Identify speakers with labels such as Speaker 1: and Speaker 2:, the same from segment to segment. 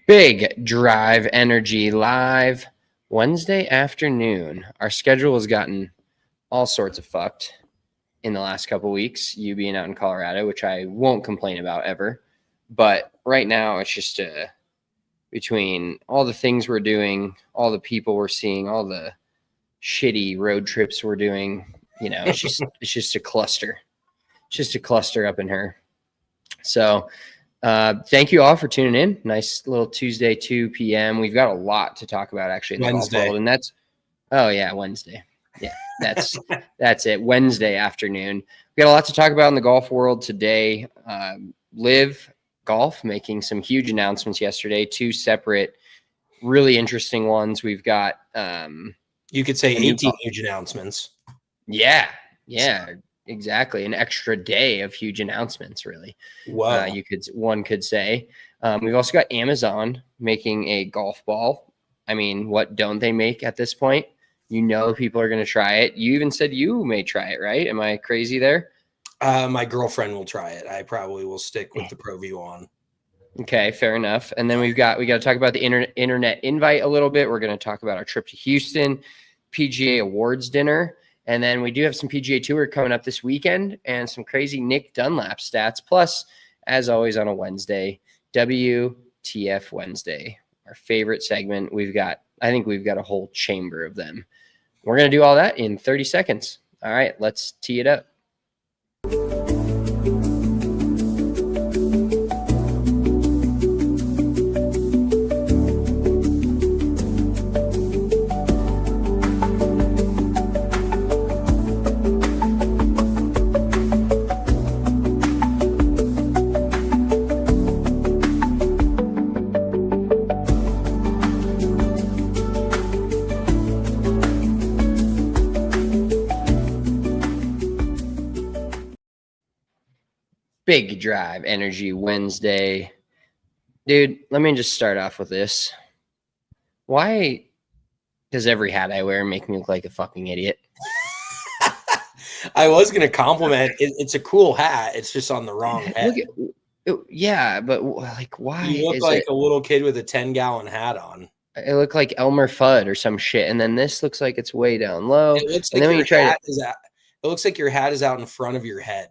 Speaker 1: Big Drive Energy live Wednesday afternoon. Our schedule has gotten all sorts of fucked in the last couple weeks, you being out in Colorado, which I won't complain about ever. But right now, it's just between all the things we're doing, all the people we're seeing, all the shitty road trips we're doing, it's just a cluster. It's just a cluster up in her. So thank you all for tuning in. Nice little Tuesday, 2 p.m. We've got a lot to talk about actually in the golf world, and that's Wednesday. Yeah, that's it. Wednesday afternoon. We got a lot to talk about in the golf world today. LIV Golf making some huge announcements yesterday. 2 separate, really interesting ones. We've got
Speaker 2: you could say 18 huge announcements.
Speaker 1: Yeah, exactly. An extra day of huge announcements, really.
Speaker 2: Wow.
Speaker 1: One could say. We've also got Amazon making a golf ball. I mean, what don't they make at this point? People are going to try it. You even said you may try it, right? Am I crazy there?
Speaker 2: My girlfriend will try it. I probably will stick with the ProView on.
Speaker 1: Okay, fair enough. And then we got to talk about the internet invite a little bit. We're going to talk about our trip to Houston, PGA Awards dinner. And then we do have some PGA Tour coming up this weekend and some crazy Nick Dunlap stats. Plus, as always on a Wednesday, WTF Wednesday, our favorite segment. I think we've got a whole chamber of them. We're going to do all that in 30 seconds. All right, let's tee it up. Big Drive Energy Wednesday. Dude, let me just start off with this. Why does every hat I wear make me look like a fucking idiot?
Speaker 2: I was going to compliment it. It's a cool hat. It's just on the wrong head.
Speaker 1: Yeah, but like, why?
Speaker 2: You look like a little kid with a 10-gallon hat on.
Speaker 1: It looked like Elmer Fudd or some shit. And then this looks like it's way down low.
Speaker 2: It looks like it looks like your hat is out in front of your head.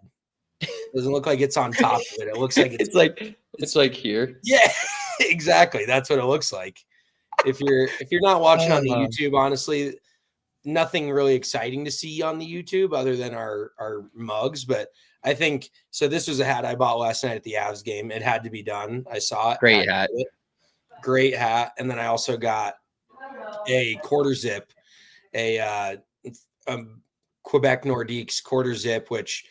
Speaker 2: It doesn't look like it's on top of it. It looks like
Speaker 1: it's like here.
Speaker 2: Yeah, exactly. That's what it looks like. If you're not watching on the YouTube, honestly, nothing really exciting to see on the YouTube other than our mugs. But I think so. This was a hat I bought last night at the Avs game. It had to be done. I saw it.
Speaker 1: Great hat.
Speaker 2: And then I also got a quarter zip, a Quebec Nordiques quarter zip, which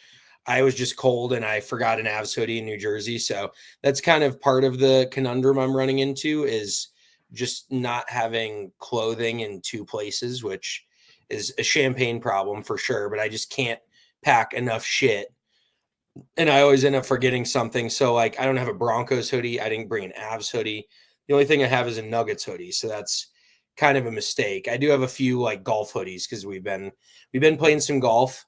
Speaker 2: I was just cold and I forgot an Avs hoodie in New Jersey. So that's kind of part of the conundrum I'm running into, is just not having clothing in 2 places, which is a champagne problem for sure, but I just can't pack enough shit. And I always end up forgetting something. So like, I don't have a Broncos hoodie. I didn't bring an Avs hoodie. The only thing I have is a Nuggets hoodie. So that's kind of a mistake. I do have a few like golf hoodies because we've been playing some golf.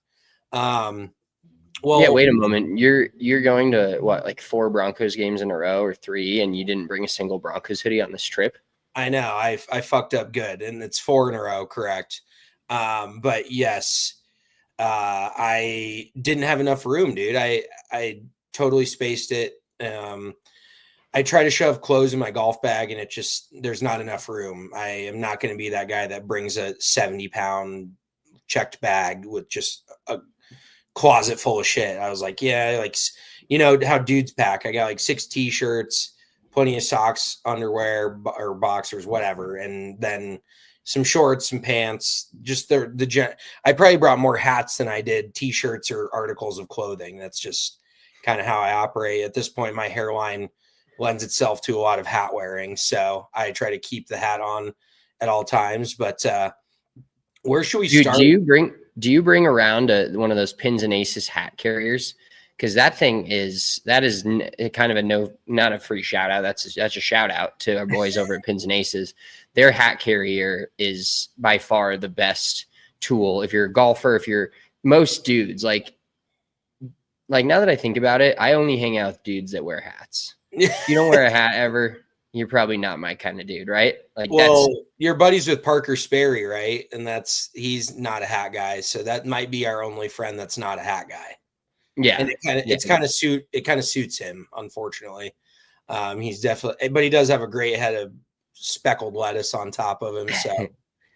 Speaker 1: Well, yeah, wait a moment. You're going to what, like 4 Broncos games in a row or 3, and you didn't bring a single Broncos hoodie on this trip?
Speaker 2: I know. I fucked up good, and it's 4 in a row, correct? But yes, I didn't have enough room, dude. I totally spaced it. I try to shove clothes in my golf bag, and there's not enough room. I am not going to be that guy that brings a 70-pound checked bag with just a closet full of shit. I was like, yeah, like, how dudes pack. I got like 6 t-shirts, plenty of socks, underwear, or boxers, whatever, and then some shorts, some pants. Just I probably brought more hats than I did t-shirts or articles of clothing. That's just kind of how I operate. At this point, my hairline lends itself to a lot of hat wearing, so I try to keep the hat on at all times. But where should we start?
Speaker 1: Do you bring around one of those Pins and Aces hat carriers? Because that is kind of not a free shout out. That's a shout out to our boys over at Pins and Aces. Their hat carrier is by far the best tool. If you're a golfer, if you're most dudes, like now that I think about it, I only hang out with dudes that wear hats. You don't wear a hat ever? you're probably not my kind of dude, right? Like
Speaker 2: Well, you're buddies with Parker Sperry, right? And he's not a hat guy, so that might be our only friend that's not a hat guy.
Speaker 1: yeah,
Speaker 2: And it kind of suits him, unfortunately. He's definitely, but he does have a great head of speckled lettuce on top of him. So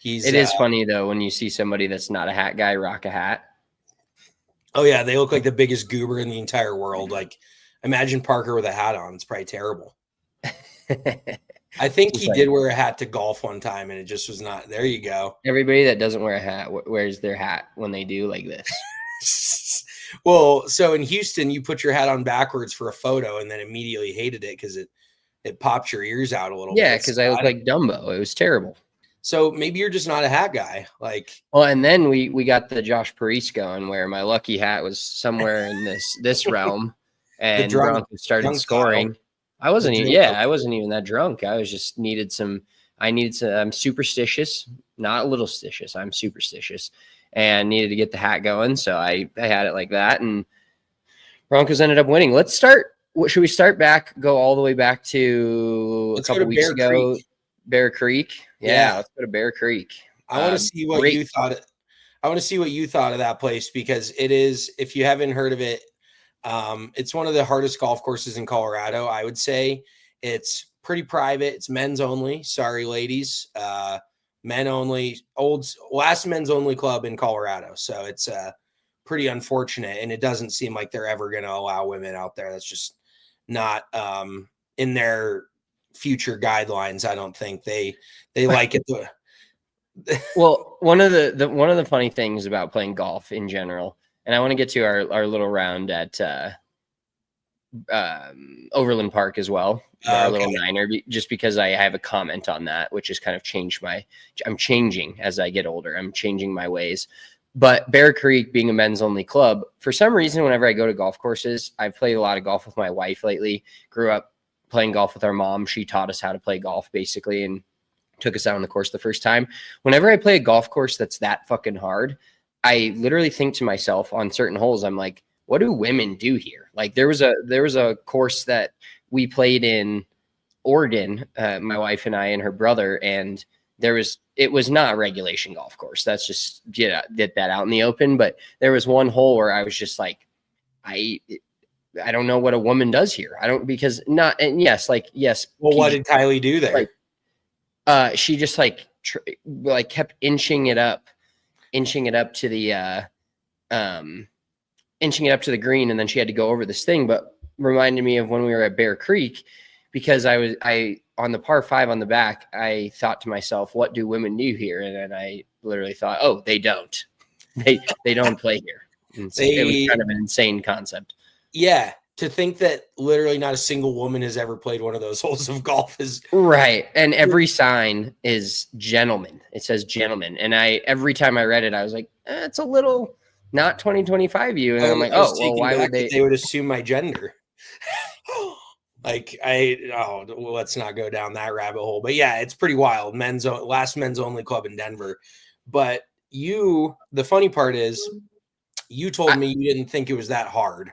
Speaker 1: it is funny though when you see somebody that's not a hat guy rock a hat.
Speaker 2: Oh yeah, they look like the biggest goober in the entire world. Like, imagine Parker with a hat on. It's probably terrible. I think he did wear a hat to golf one time, and it just was not. There you go.
Speaker 1: Everybody that doesn't wear a hat wears their hat when they do like this.
Speaker 2: Well, so in Houston, you put your hat on backwards for a photo, and then immediately hated it because it popped your ears out a little bit.
Speaker 1: Yeah, because I look like Dumbo. It was terrible.
Speaker 2: So maybe you're just not a hat guy. Like,
Speaker 1: well, and then we got the Josh Parise going, where my lucky hat was somewhere in this realm, and Broncos started scoring. I wasn't even that drunk. I was just I'm superstitious, not a little stitious. I'm superstitious and needed to get the hat going. So I had it like that, and Broncos ended up winning. Let's start. Should we start back, go all the way back to a couple weeks ago? Bear Creek. Yeah, let's go to Bear Creek.
Speaker 2: I want to see what you thought. I want to see what you thought of that place, because it is, if you haven't heard of it, it's one of the hardest golf courses in Colorado. I would say it's pretty private. It's men's only. Sorry, ladies. Men only. Last men's only club in Colorado. So it's pretty unfortunate, and it doesn't seem like they're ever going to allow women out there. That's just not in their future guidelines. I don't think they like it.
Speaker 1: Well, one of the funny things about playing golf in general, and I want to get to our little round at Overland Park as well, our little niner, just because I have a comment on that, which has kind of changed I'm changing as I get older. I'm changing my ways. But Bear Creek being a men's only club, for some reason, whenever I go to golf courses, I've played a lot of golf with my wife lately, grew up playing golf with our mom. She taught us how to play golf basically, and took us out on the course the first time. Whenever I play a golf course that's that fucking hard, I literally think to myself on certain holes, I'm like, what do women do here? Like there was a course that we played in Oregon, my wife and I and her brother, and it was not a regulation golf course. That's just get that out in the open. But there was one hole where I was just like, I don't know what a woman does here. I don't, because not, and yes.
Speaker 2: Well, what did Kylie do there?
Speaker 1: Like, she just kept inching it up to the green, and then she had to go over this thing. But reminded me of when we were at Bear Creek, because I on the par 5 on the back, I thought to myself, what do women do here? And then I literally thought, oh, they don't. They don't play here. It was kind of an insane concept.
Speaker 2: Yeah. To think that literally not a single woman has ever played one of those holes of golf is
Speaker 1: right. And every sign is gentleman. It says gentleman. And every time I read it, I was like, it's a little not 2025 you. And I'm like, oh, well, why would they
Speaker 2: would assume my gender? Let's not go down that rabbit hole. But yeah, it's pretty wild. Last men's only club in Denver. But the funny part is you told me you didn't think it was that hard.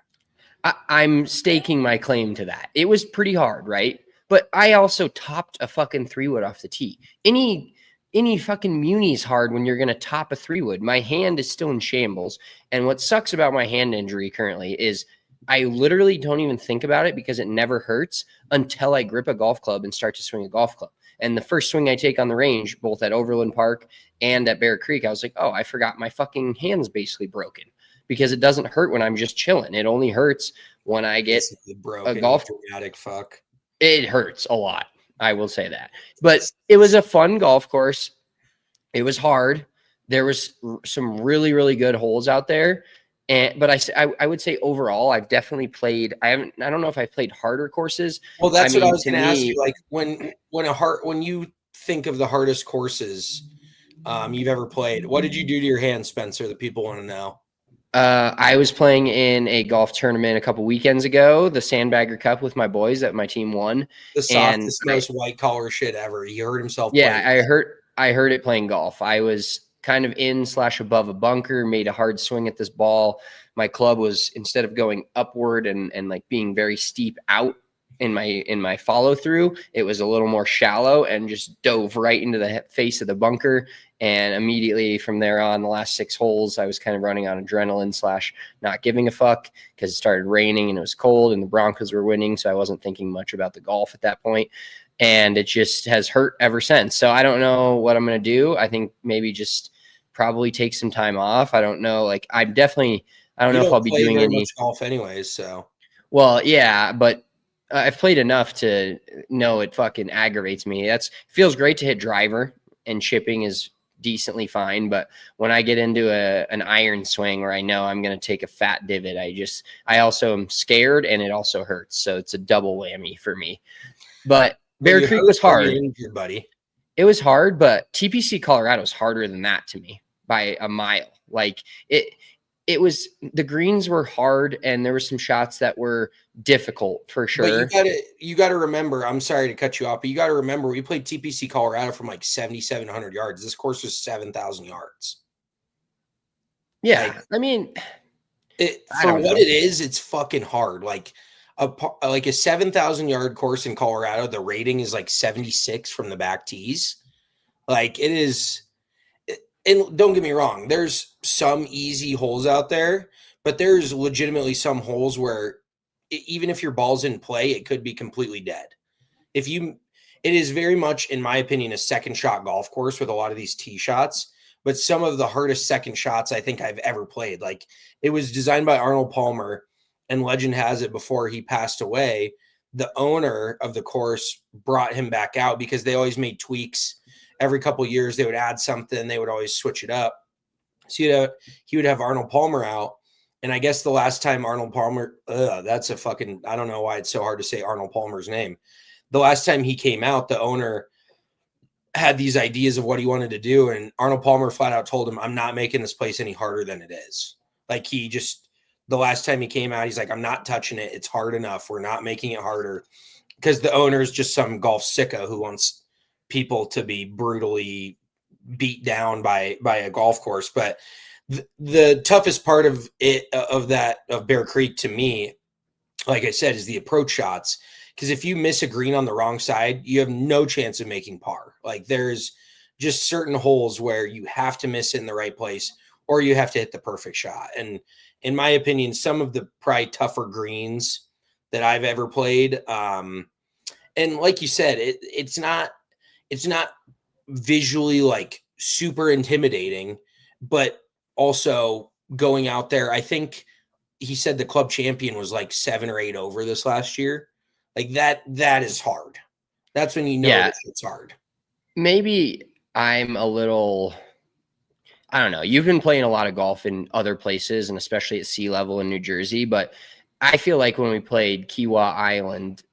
Speaker 1: I'm staking my claim to that. It was pretty hard, right? But I also topped a fucking 3-wood off the tee. Any fucking muni's hard when you're going to top a 3-wood. My hand is still in shambles. And what sucks about my hand injury currently is I literally don't even think about it, because it never hurts until I grip a golf club and start to swing a golf club. And the first swing I take on the range, both at Overland Park and at Bear Creek, I was like, oh, I forgot my fucking hand's basically broken, because it doesn't hurt when I'm just chilling. It only hurts when I get a golf.
Speaker 2: Dramatic fuck.
Speaker 1: It hurts a lot. I will say that. But it was a fun golf course. It was hard. There was some really, really good holes out there. But I would say overall, I've definitely played. I don't know if I've played harder courses.
Speaker 2: Well, that's what I was going to ask you. Like when you think of the hardest courses you've ever played, what did you do to your hand, Spencer, that people want to know?
Speaker 1: I was playing in a golf tournament a couple weekends ago, the Sandbagger Cup with my boys that my team won.
Speaker 2: The softest, most white collar shit ever. He hurt himself.
Speaker 1: Yeah, I heard it playing golf. I was kind of in/above a bunker, made a hard swing at this ball. My club was, instead of going upward and like being very steep out in my follow through, it was a little more shallow and just dove right into the face of the bunker. And immediately from there on, the last 6 holes, I was kind of running on adrenaline / not giving a fuck because it started raining and it was cold and the Broncos were winning. So I wasn't thinking much about the golf at that point. And it just has hurt ever since. So I don't know what I'm going to do. I think maybe just probably take some time off. I don't know. Like I don't know if I'll be doing
Speaker 2: very
Speaker 1: any
Speaker 2: much golf anyways. So,
Speaker 1: well, yeah, but I've played enough to know it fucking aggravates me. Feels great to hit driver, and chipping is decently fine. But when I get into an iron swing where I know I'm going to take a fat divot, I also am scared and it also hurts. So it's a double whammy for me. But Bear Creek was hard.
Speaker 2: Injured, buddy.
Speaker 1: It was hard, but TPC Colorado is harder than that to me by a mile. Like it was, the greens were hard and there were some shots that were difficult for sure.
Speaker 2: But you gotta remember, I'm sorry to cut you off, but you gotta remember we played TPC Colorado from like 7,700 yards. This course was 7,000 yards.
Speaker 1: Yeah. Like, I mean,
Speaker 2: for what it is, it's fucking hard. Like a 7,000 yard course in Colorado, the rating is like 76 from the back tees. Like it is. And don't get me wrong, there's some easy holes out there, but there's legitimately some holes where even if your ball's in play, it could be completely dead. It is very much, in my opinion, a second shot golf course with a lot of these tee shots, but some of the hardest second shots I think I've ever played. Like it was designed by Arnold Palmer, and legend has it before he passed away, the owner of the course brought him back out because they always made tweaks. Every couple of years, they would add something. They would always switch it up. So he would have Arnold Palmer out. And I guess the last time Arnold Palmer, that's a fucking, I don't know why it's so hard to say Arnold Palmer's name. The last time he came out, the owner had these ideas of what he wanted to do. And Arnold Palmer flat out told him, I'm not making this place any harder than it is. Like the last time he came out, he's like, I'm not touching it. It's hard enough. We're not making it harder. Because the owner is just some golf sicko who wants people to be brutally beat down by a golf course. But the toughest part of Bear Creek to me, like I said, is the approach shots. Because if you miss a green on the wrong side, you have no chance of making par. Like there's just certain holes where you have to miss it in the right place or you have to hit the perfect shot. And in my opinion, some of the probably tougher greens that I've ever played, and like you said, it's not visually like super intimidating, but also going out there, I think he said the club champion was like 7 or 8 over this last year. Like that is hard. That's when you know that it's hard.
Speaker 1: Maybe I'm a little, I don't know. You've been playing a lot of golf in other places and especially at sea level in New Jersey, but I feel like when we played Kiawah Island,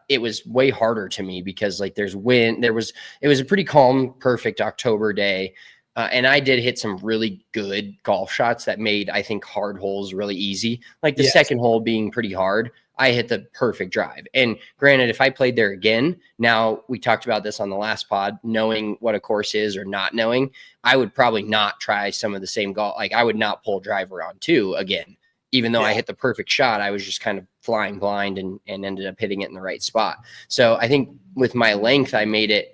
Speaker 1: it was way harder to me because like there's wind. It was a pretty calm, perfect October day. And I did hit some really good golf shots that made, I think, hard holes really easy. Like the second hole being pretty hard, I hit the perfect drive. And granted, if I played there again, now we talked about this on the last pod, knowing what a course is or not knowing, I would probably not try some of the same golf. Like I would not pull driver on 2 again. Even though I hit the perfect shot, I was just kind of flying blind and ended up hitting it in the right spot. So I think with my length, I made it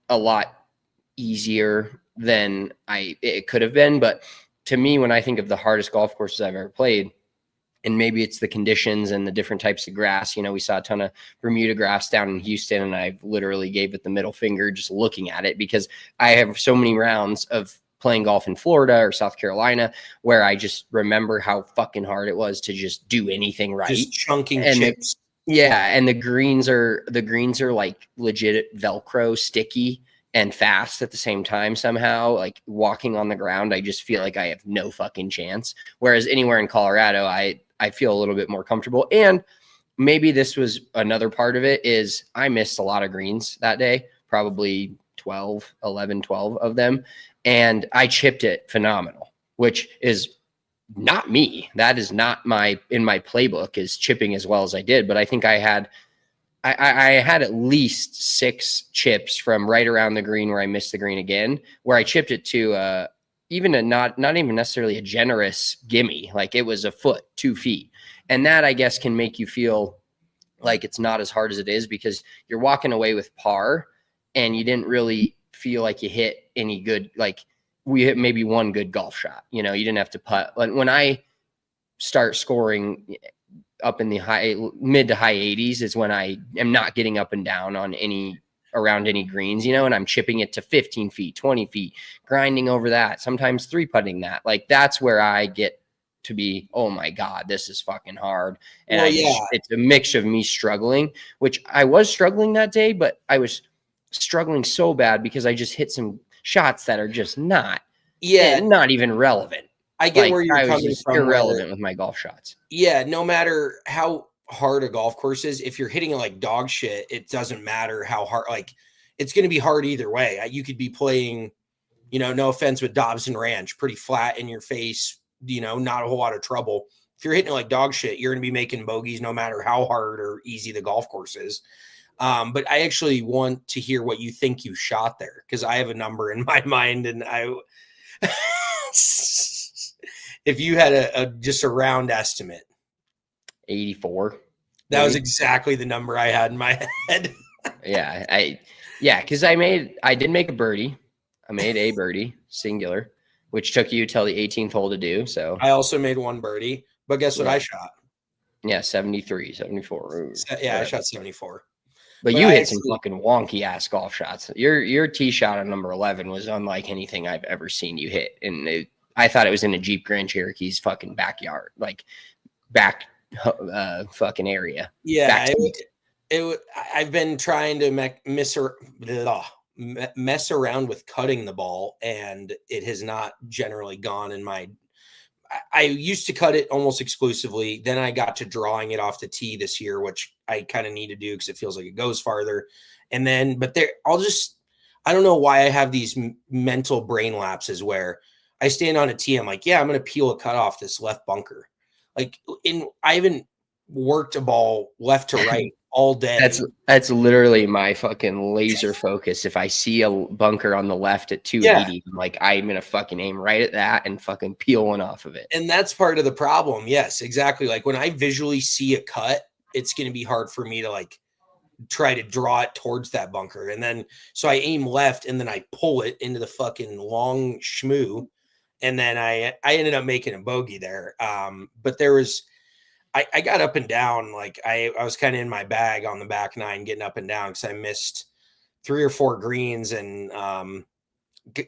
Speaker 1: a lot easier than it could have been. But to me, when I think of the hardest golf courses I've ever played, and maybe it's the conditions and the different types of grass, we saw a ton of Bermuda grass down in Houston, and I literally gave it the middle finger just looking at it because I have so many rounds of playing golf in Florida or South Carolina where I just remember how fucking hard it was to just do anything right.
Speaker 2: Just chunking
Speaker 1: and
Speaker 2: chips.
Speaker 1: And the greens are like legit Velcro sticky and fast at the same time somehow. Like walking on the ground, I just feel like I have no fucking chance. Whereas anywhere in Colorado, I feel a little bit more comfortable. And maybe this was another part of it is I missed a lot of greens that day, probably 12 of them. And I chipped it phenomenal, which is not me. That is not in my playbook is chipping as well as I did. But I think I had at least 6 chips from right around the green where I missed the green again, where I chipped it to even not even necessarily a generous gimme. Like it was a foot, 2 feet. And that I guess can make you feel like it's not as hard as it is because you're walking away with par and you didn't really feel like you hit any good, like we hit maybe one good golf shot. You know, you didn't have to putt. When I start scoring up in the mid to high 80s is when I am not getting up and down on around any greens, you know, and I'm chipping it to 15 feet, 20 feet, grinding over that, sometimes 3-putting that. Like that's where I get to be, oh my God, this is fucking hard. And it's a mix of me struggling, which I was struggling that day, but I was struggling so bad because I just hit some shots that are just not even relevant.
Speaker 2: I get where you're coming from.
Speaker 1: Irrelevant with my golf shots.
Speaker 2: Yeah, no matter how hard a golf course is, if you're hitting it like dog shit, it doesn't matter how hard. Like, it's going to be hard either way. You could be playing, you know, no offense, with Dobson Ranch, pretty flat in your face, you know, not a whole lot of trouble. If you're hitting it like dog shit, you're going to be making bogeys no matter how hard or easy the golf course is. But I actually want to hear what you think you shot there, because I have a number in my mind, and if you had just a round estimate.
Speaker 1: 84.
Speaker 2: That was exactly the number I had in my head.
Speaker 1: Because I did make a birdie. I made a birdie, singular, which took you till the 18th hole to do. So
Speaker 2: I also made one birdie, but guess what I shot?
Speaker 1: Yeah, 73, 74.
Speaker 2: Yeah, I shot 74.
Speaker 1: But you hit some fucking wonky ass golf shots. Your tee shot on number 11 was unlike anything I've ever seen you hit. And I thought it was in a Jeep Grand Cherokee's fucking backyard, like back fucking area.
Speaker 2: Yeah, I've been trying to mess around with cutting the ball, and it has not generally gone in my. I used to cut it almost exclusively. Then I got to drawing it off the tee this year, which I kind of need to do because it feels like it goes farther. And then, I don't know why I have these mental brain lapses where I stand on a tee. I'm like, yeah, I'm going to peel a cut off this left bunker. Like I haven't worked a ball left to right all day.
Speaker 1: That's literally my fucking laser focus. If I see a bunker on the left at 280, I'm like, I'm gonna fucking aim right at that and fucking peel one off of it.
Speaker 2: And that's part of the problem. Yes, exactly. Like when I visually see a cut, it's gonna be hard for me to like try to draw it towards that bunker. And then so I aim left and then I pull it into the fucking long schmoo. And then I ended up making a bogey there. But there was I got up and down. Like I was kind of in my bag on the back nine getting up and down because I missed 3 or 4 greens and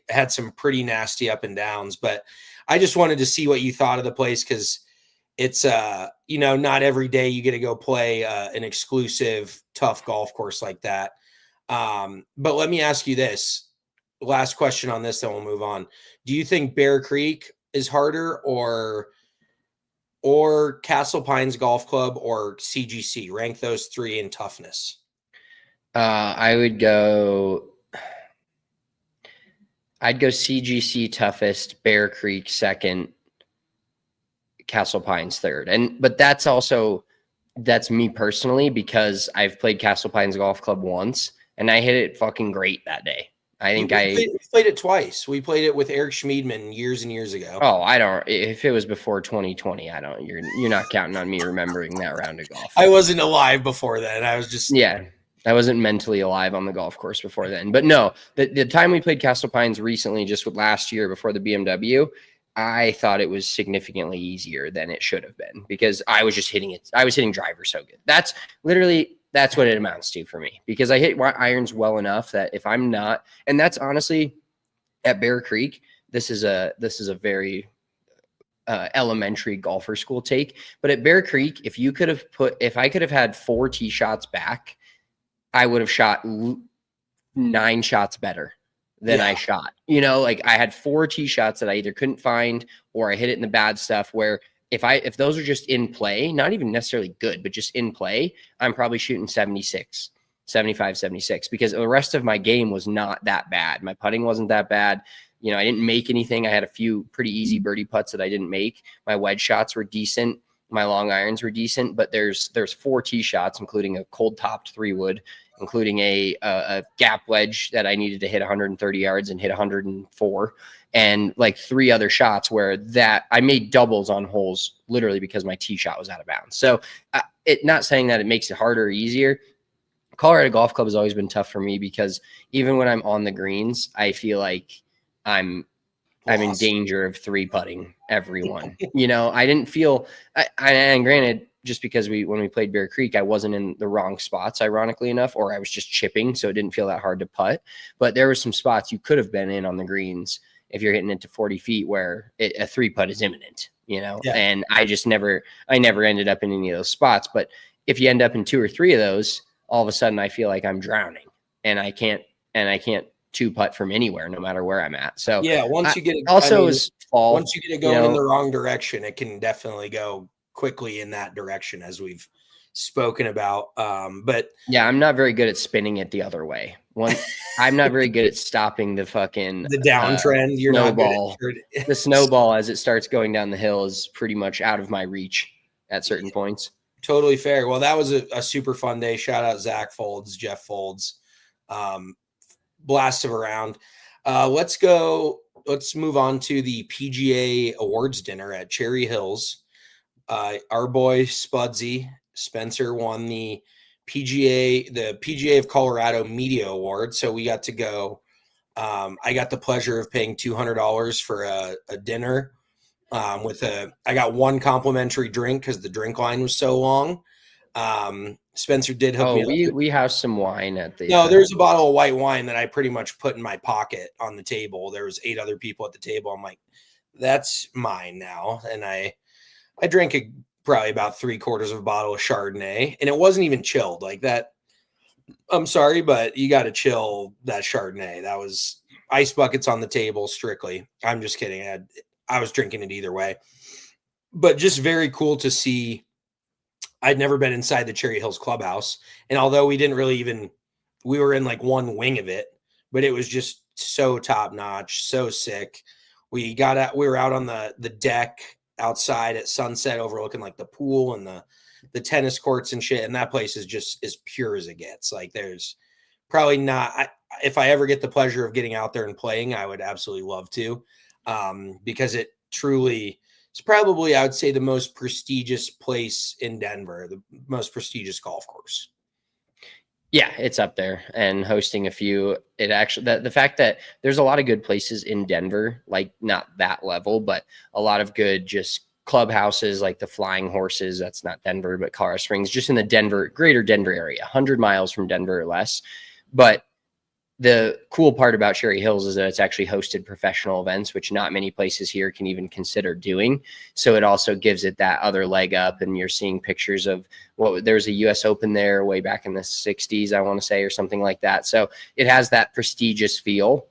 Speaker 2: had some pretty nasty up and downs. But I just wanted to see what you thought of the place, because it's you know, not every day you get to go play an exclusive tough golf course like that. But let me ask you this. Last question on this, then we'll move on. Do you think Bear Creek is harder, or Castle Pines Golf Club, or CGC? Rank those 3 in toughness.
Speaker 1: I'd go CGC toughest, Bear Creek second, Castle Pines third. But that's me personally, because I've played Castle Pines Golf Club once and I hit it fucking great that day. I think we
Speaker 2: played it twice. We played it with Eric Schmiedman years and years ago.
Speaker 1: Oh, if it was before 2020, you're not counting on me remembering that round of golf.
Speaker 2: I wasn't alive before then. I was just,
Speaker 1: I wasn't mentally alive on the golf course before then. But no, the time we played Castle Pines recently, just with last year before the BMW, I thought it was significantly easier than it should have been, because I was just hitting it. I was hitting driver so good. That's what it amounts to for me, because I hit irons well enough that if I'm not, and that's honestly at Bear Creek, this is a very elementary golfer school take. But at Bear Creek, if I could have had 4 tee shots back, I would have shot 9 shots better than I shot. You know, like I had 4 tee shots that I either couldn't find or I hit it in the bad stuff, where if those are just in play, not even necessarily good, but just in play, I'm probably shooting 76, 75, 76, because the rest of my game was not that bad. My putting wasn't that bad. You know, I didn't make anything. I had a few pretty easy birdie putts that I didn't make. My wedge shots were decent. My long irons were decent, but there's 4 tee shots, including a cold topped 3-wood including a gap wedge that I needed to hit 130 yards and hit 104, and like 3 other shots where that I made doubles on holes literally because my tee shot was out of bounds. So not saying that it makes it harder or easier. Colorado Golf Club has always been tough for me because even when I'm on the greens, I feel like I'm in danger of 3-putting everyone. I didn't feel, and granted, just because when we played Bear Creek, I wasn't in the wrong spots, ironically enough, or I was just chipping, so it didn't feel that hard to putt. But there were some spots you could have been in on the greens if you're hitting it to 40 feet where a 3-putt is imminent, Yeah. And I never ended up in any of those spots. But if you end up in 2 or 3 of those, all of a sudden I feel like I'm drowning and I can't 2-putt from anywhere, no matter where I'm at. So
Speaker 2: yeah, once you get it,
Speaker 1: once
Speaker 2: you get it going in the wrong direction, it can definitely go quickly in that direction, as we've spoken about. But
Speaker 1: yeah, I'm not very good at spinning it the other way. I'm not very good at stopping the fucking
Speaker 2: downtrend. You're
Speaker 1: snowball.
Speaker 2: not good at
Speaker 1: the snowball as it starts going down the hill is pretty much out of my reach at certain points.
Speaker 2: Totally fair. Well, that was a super fun day. Shout out Zach Folds, Jeff Folds. Blast of a round. Let's move on to the PGA awards dinner at Cherry Hills. Our boy Spudsy Spencer won the PGA of Colorado Media Award. So we got to go. I got the pleasure of paying $200 for a dinner I got 1 complimentary drink because the drink line was so long. Spencer did hook me up.
Speaker 1: We have some wine at the.
Speaker 2: No, there's a bottle of white wine that I pretty much put in my pocket on the table. There was 8 other people at the table. I'm like, that's mine now. And I drank probably about 3/4 of a bottle of Chardonnay, and it wasn't even chilled like that. I'm sorry, but you got to chill that Chardonnay. That was ice buckets on the table strictly. I'm just kidding. I was drinking it either way, but just very cool to see. I'd never been inside the Cherry Hills clubhouse. And although we didn't really we were in like one wing of it, but it was just so top notch, so sick. We were out on the deck outside at sunset overlooking like the pool and the tennis courts and shit. And that place is just as pure as it gets. Like there's probably not, if I ever get the pleasure of getting out there and playing, I would absolutely love to. Because it truly is probably, I would say, the most prestigious place in Denver, the most prestigious golf course.
Speaker 1: Yeah, it's up there, and hosting a few. It actually the fact that there's a lot of good places in Denver, like not that level, but a lot of good just clubhouses like the Flying Horses. That's not Denver, but Colorado Springs, just in the greater Denver area, 100 miles from Denver or less. But the cool part about Cherry Hills is that it's actually hosted professional events, which not many places here can even consider doing. So it also gives it that other leg up. And you're seeing pictures of there was a US Open there way back in the 60s, I want to say, or something like that. So it has that prestigious feel.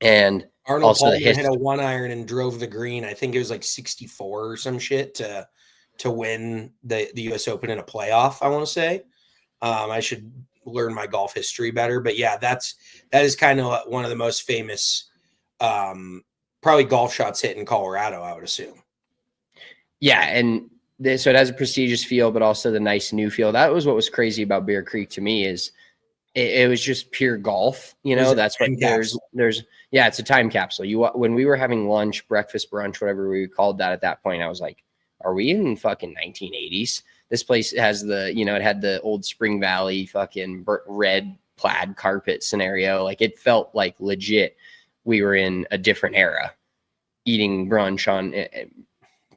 Speaker 1: And
Speaker 2: Arnold Palmer hit a 1-iron and drove the green. I think it was like 64 or some shit to win the US Open in a playoff, I want to say. I should learn my golf history better, but yeah, that is kind of one of the most famous probably golf shots hit in Colorado, I would assume.
Speaker 1: Yeah, and so it has a prestigious feel, but also the nice new feel. That was what was crazy about Bear Creek to me is it was just pure golf. That's what there's it's a time capsule. When we were having lunch, breakfast, brunch, whatever we called that at that point, I was like, are we in fucking 1980s? This place has it had the old Spring Valley fucking red plaid carpet scenario. Like it felt like legit we were in a different era, eating brunch on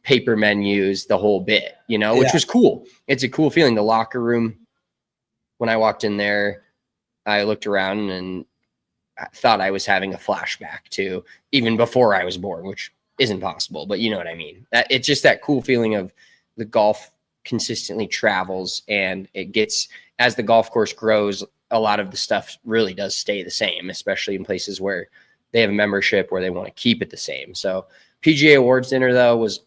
Speaker 1: paper menus, the whole bit, which was cool. It's a cool feeling. The locker room, when I walked in there, I looked around and I thought I was having a flashback to even before I was born, which isn't possible, but you know what I mean? It's just that cool feeling of the golf consistently travels, and it gets, as the golf course grows, a lot of the stuff really does stay the same, especially in places where they have a membership where they want to keep it the same. So PGA Awards dinner though was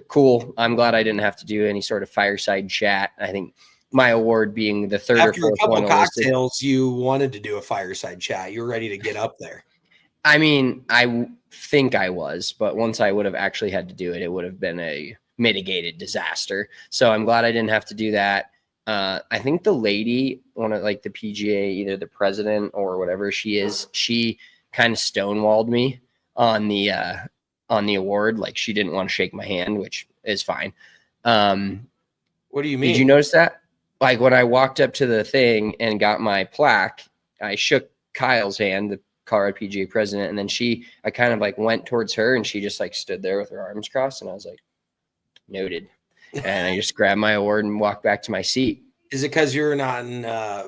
Speaker 1: cool. I'm glad I didn't have to do any sort of fireside chat. I think my award being the third
Speaker 2: After
Speaker 1: or fourth
Speaker 2: a couple
Speaker 1: one
Speaker 2: cocktails, you wanted to do a fireside chat. You were ready to get up there.
Speaker 1: I mean, I think I was, but once I would have actually had to do it, it would have been a mitigated disaster. So I'm glad I didn't have to do that. I think the lady, one of like the PGA, either the president or whatever she is, she kind of stonewalled me on the award. Like she didn't want to shake my hand, which is fine.
Speaker 2: What do you
Speaker 1: Did you
Speaker 2: mean?
Speaker 1: notice that? Like when I walked up to the thing and got my plaque, I shook Kyle's hand, the Colorado PGA president, and then I kind of like went towards her and she just like stood there with her arms crossed, and I was like, noted. And I just grabbed my award and walked back to my seat.
Speaker 2: Is it because you're not in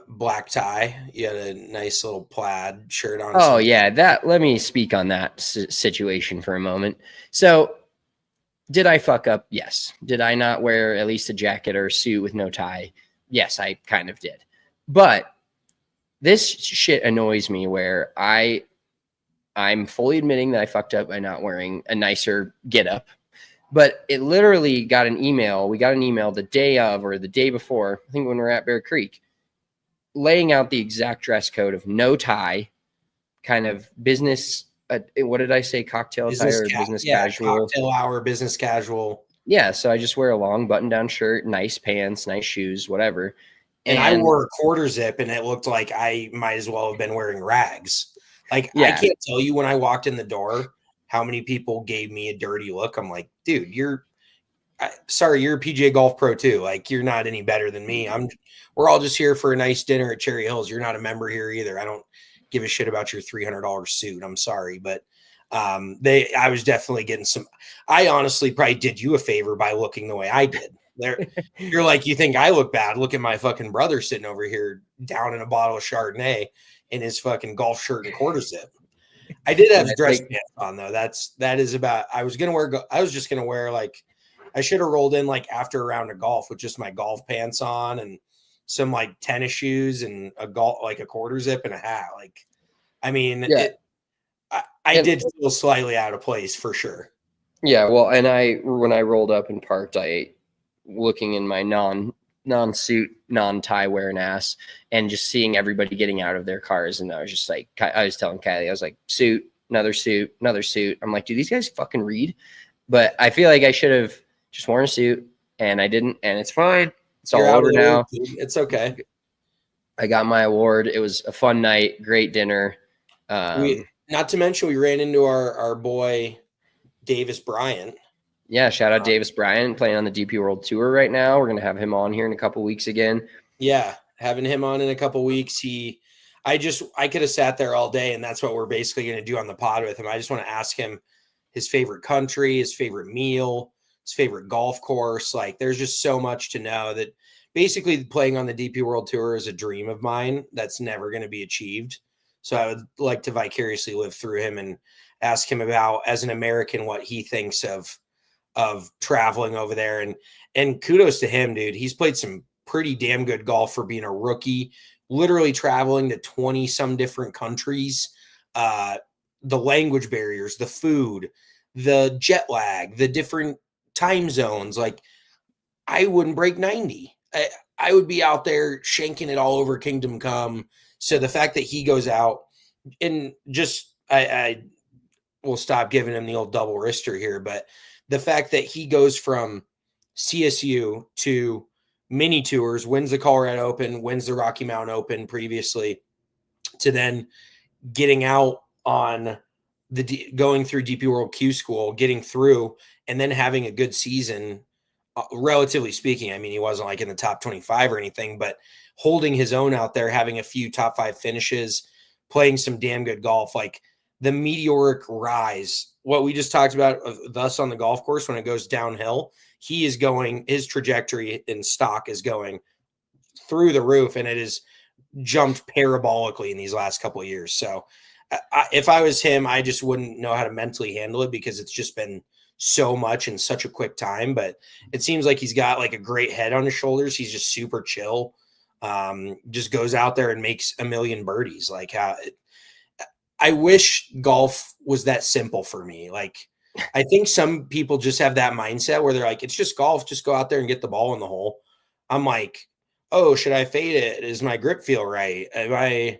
Speaker 2: black tie? You had a nice little plaid shirt on.
Speaker 1: Oh yeah, let me speak on that situation for a moment. So, did I fuck up? Yes. Did I not wear at least a jacket or a suit with no tie? Yes, I kind of did. But this shit annoys me where I'm fully admitting that I fucked up by not wearing a nicer getup. But it literally got an email. We got an email the day of or the day before, I think when we were at Bear Creek, laying out the exact dress code of no tie, kind of business. What did I say? Cocktail attire or business casual?
Speaker 2: Cocktail hour, business casual.
Speaker 1: Yeah. So I just wear a long button down shirt, nice pants, nice shoes, whatever.
Speaker 2: And I wore a quarter zip and it looked like I might as well have been wearing rags. Like, I can't tell you when I walked in the door how many people gave me a dirty look. I'm like, dude, you're a PGA golf pro too. Like, you're not any better than me. We're all just here for a nice dinner at Cherry Hills. You're not a member here either. I don't give a shit about your $300 suit. I'm sorry, but I was definitely getting I honestly probably did you a favor by looking the way I did. You're like, you think I look bad? Look at my fucking brother sitting over here down in a bottle of Chardonnay in his fucking golf shirt and quarter zip. I did have dress pants on though. That is about. I was just gonna wear like, I should have rolled in like after a round of golf with just my golf pants on and some like tennis shoes and a quarter zip and a hat. Like, I mean,
Speaker 1: yeah.
Speaker 2: I did feel slightly out of place for sure.
Speaker 1: Yeah, well, and when I rolled up and parked, looking in my non-suit, non-tie wearing ass and just seeing everybody getting out of their cars. And I was just like, I was telling Kylie, I was like, suit, another suit, another suit. I'm like, do these guys fucking read? But I feel like I should have just worn a suit and I didn't, and it's fine. It's all over now.
Speaker 2: It's okay.
Speaker 1: I got my award. It was a fun night, great dinner.
Speaker 2: Not to mention we ran into our boy, Davis Bryant.
Speaker 1: Yeah, shout out Davis Bryant, playing on the DP World Tour right now. We're going to have him on here in a couple weeks again.
Speaker 2: Yeah, having him on in a couple weeks. I could have sat there all day, and that's what we're basically going to do on the pod with him. I just want to ask him his favorite country, his favorite meal, his favorite golf course. Like, there's just so much to know that basically playing on the DP World Tour is a dream of mine that's never going to be achieved. So I would like to vicariously live through him and ask him about, as an American, what he thinks of traveling over there. And kudos to him, dude. He's played some pretty damn good golf for being a rookie, literally traveling to 20 some different countries, the language barriers, the food, the jet lag, the different time zones. Like, I wouldn't break 90. I would be out there shanking it all over Kingdom Come. So the fact that he goes out and just, I will stop giving him the old double wrister here, but the fact that he goes from CSU to mini tours, wins the Colorado Open, wins the Rocky Mountain Open previously, to then getting out on going through DP World Q School, getting through, and then having a good season, relatively speaking. I mean, he wasn't like in the top 25 or anything, but holding his own out there, having a few top 5 finishes, playing some damn good golf. Like, the meteoric rise, what we just talked about thus on the golf course, when it goes downhill, his trajectory in stock is going through the roof, and it has jumped parabolically in these last couple of years. So if I was him, I just wouldn't know how to mentally handle it, because it's just been so much in such a quick time. But it seems like he's got like a great head on his shoulders. He's just super chill. Just goes out there and makes a million birdies. Like, I wish golf was that simple for me. Like, I think some people just have that mindset where they're like, it's just golf. Just go out there and get the ball in the hole. I'm like, oh, should I fade it? Does my grip feel right? I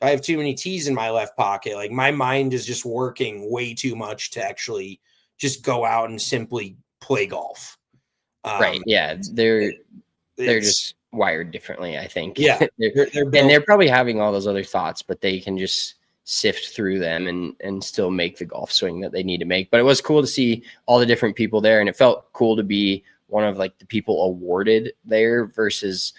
Speaker 2: have too many tees in my left pocket. Like, my mind is just working way too much to actually just go out and simply play golf.
Speaker 1: Right. Yeah. They're just wired differently, I think.
Speaker 2: Yeah,
Speaker 1: and they're probably having all those other thoughts, but they can just sift through them and still make the golf swing that they need to make. But it was cool to see all the different people there, and it felt cool to be one of like the people awarded there versus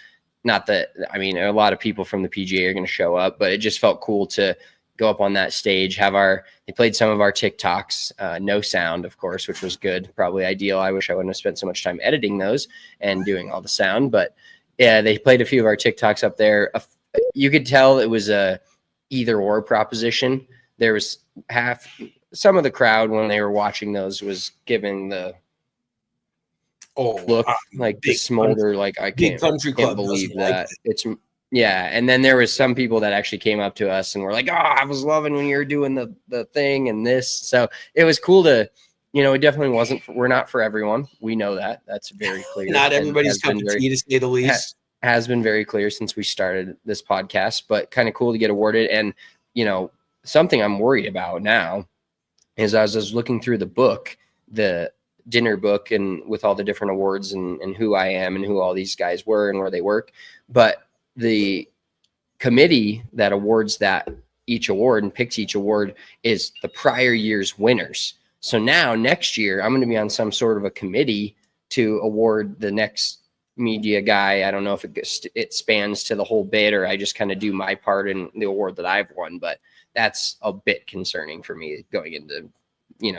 Speaker 1: not that, I mean, a lot of people from the PGA are going to show up, but it just felt cool to go up on that stage, they played some of our TikToks, no sound, of course, which was good, probably ideal. I wish I wouldn't have spent so much time editing those and doing all the sound, but yeah, they played a few of our TikToks up there. You could tell it was a either or proposition. There was some of the crowd when they were watching those was giving the look like the smolder, like I can't believe that. Yeah, and then there was some people that actually came up to us and were like, "Oh, I was loving when you were doing the thing and this." So it was cool to, it definitely wasn't. We're not for everyone. We know that. That's very clear.
Speaker 2: Not everybody's cup of tea, to say the least.
Speaker 1: Has been very clear since we started this podcast, but kind of cool to get awarded. And something I'm worried about now is as I was looking through the book, the dinner book, and with all the different awards and who I am and who all these guys were and where they work, but the committee that awards each award and picks each award is the prior year's winners. So now next year, I'm going to be on some sort of a committee to award the next media guy. I don't know if it spans to the whole bid or I just kind of do my part in the award that I've won, but that's a bit concerning for me going into,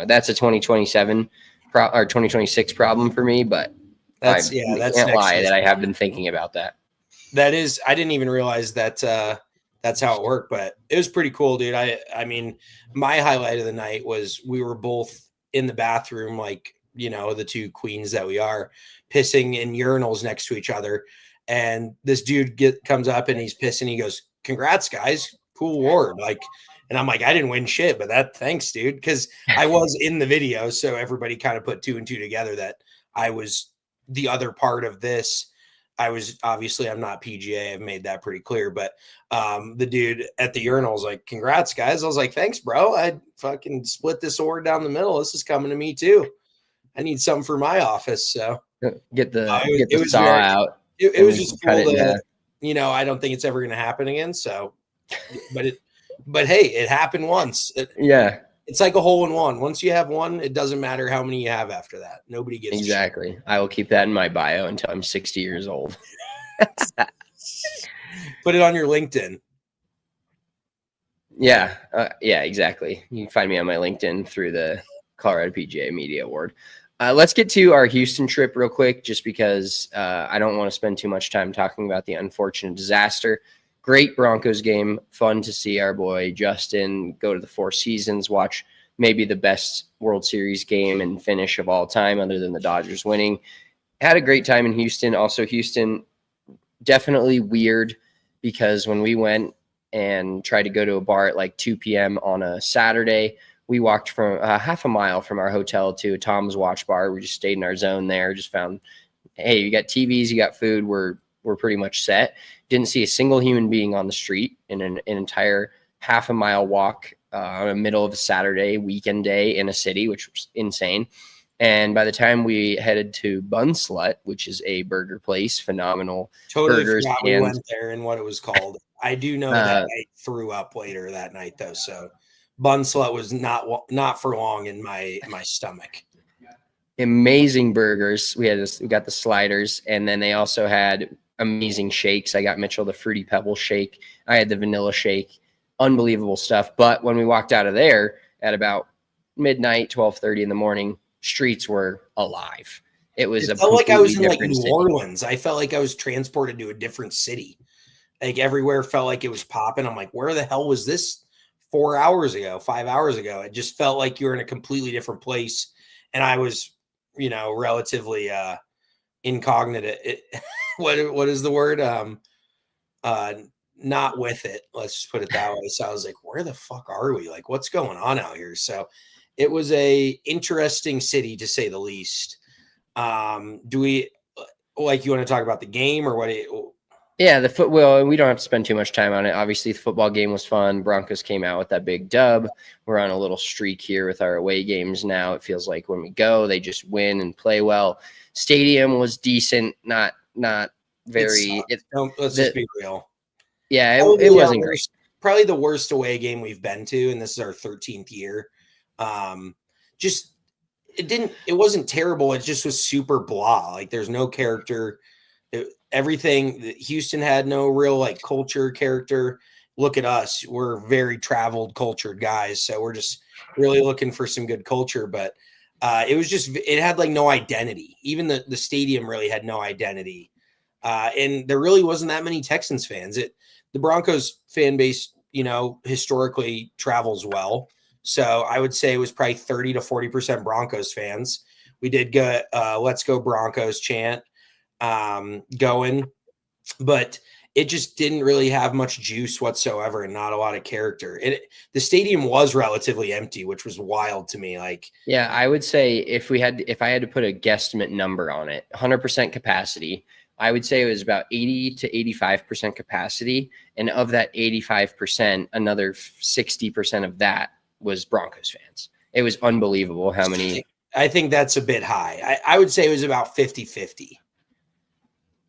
Speaker 1: that's a 2027 or 2026 problem for me, but
Speaker 2: that's
Speaker 1: can't lie that I have been thinking about that.
Speaker 2: That is, I didn't even realize that that's how it worked, but it was pretty cool, dude. I mean, my highlight of the night was we were both in the bathroom, like, the two queens that we are, pissing in urinals next to each other. And this dude comes up and he's pissing. He goes, "Congrats, guys. Cool award." And I'm like, I didn't win shit, but thanks, dude. Cause I was in the video. So everybody kind of put 2 and 2 together that I was the other part of this. I'm not PGA. I've made that pretty clear, but the dude at the urinal was like, "Congrats, guys." I was like, "Thanks, bro. I fucking split this award down the middle. This is coming to me too. I need something for my office." So
Speaker 1: get the saw out.
Speaker 2: It was just cool to, I don't think it's ever going to happen again. So, but hey, it happened once.
Speaker 1: Yeah.
Speaker 2: It's like a hole in one. Once you have one, it doesn't matter how many you have after that. Nobody gives
Speaker 1: exactly. I will keep that in my bio until I'm 60 years old.
Speaker 2: Put it on your LinkedIn.
Speaker 1: Yeah. Yeah, exactly. You can find me on my LinkedIn through the Colorado PGA Media Award. Let's get to our Houston trip real quick, just because I don't want to spend too much time talking about the unfortunate disaster. Great Broncos game. Fun to see our boy Justin go to the Four Seasons, watch maybe the best World Series game and finish of all time other than the Dodgers winning. Had a great time in Houston. Also, Houston, definitely weird, because when we went and tried to go to a bar at like 2 p.m. on a Saturday, we walked from half a mile from our hotel to Tom's Watch Bar. We just stayed in our zone there, just found, hey, you got TVs, you got food, we're pretty much set. Didn't see a single human being on the street in an entire half a mile walk on the middle of a Saturday weekend day in a city, which was insane. And by the time we headed to Bun Slut, which is a burger place, phenomenal
Speaker 2: totally
Speaker 1: burgers.
Speaker 2: Forgot we went there and what it was called. I do know that I threw up later that night though. So Bun Slut was not for long in my stomach.
Speaker 1: Amazing burgers. We got the sliders, and then they also had amazing shakes. I got Mitchell the Fruity Pebble shake. I had the vanilla shake. Unbelievable stuff. But when we walked out of there at about midnight, 12:30 in the morning, streets were alive. It felt like I was in like New Orleans.
Speaker 2: I felt like I was transported to a different city. Like everywhere felt like it was popping. I'm like, where the hell was this 4 hours ago, 5 hours ago? It just felt like you were in a completely different place. And I was, relatively incognito. What is the word? Not with it. Let's just put it that way. So I was like, where the fuck are we? Like, what's going on out here? So it was a interesting city to say the least. Do we you want to talk about the game or what?
Speaker 1: Yeah, well, we don't have to spend too much time on it. Obviously, the football game was fun. Broncos came out with that big dub. We're on a little streak here with our away games now. It feels like when we go, they just win and play well. Stadium was decent, not very.
Speaker 2: Let's just be real.
Speaker 1: Yeah,
Speaker 2: Probably
Speaker 1: it wasn't great.
Speaker 2: Probably the worst away game we've been to, and this is our 13th year. Just it wasn't terrible. It just was super blah. Like there's no character. Everything Houston had no real like culture character. Look at us. We're very traveled, cultured guys. So we're just really looking for some good culture. But it had like no identity. Even the stadium really had no identity. And there really wasn't that many Texans fans. The Broncos fan base, historically travels well. So I would say it was probably 30 to 40% Broncos fans. We did get Let's Go Broncos chant going, but it just didn't really have much juice whatsoever and not a lot of character. The stadium was relatively empty, which was wild to me. Like,
Speaker 1: yeah, I would say if I had to put a guesstimate number on it, 100% capacity, I would say it was about 80 to 85% capacity. And of that 85%, another 60% of that was Broncos fans. It was unbelievable how many.
Speaker 2: I think that's a bit high. I would say it was about 50-50.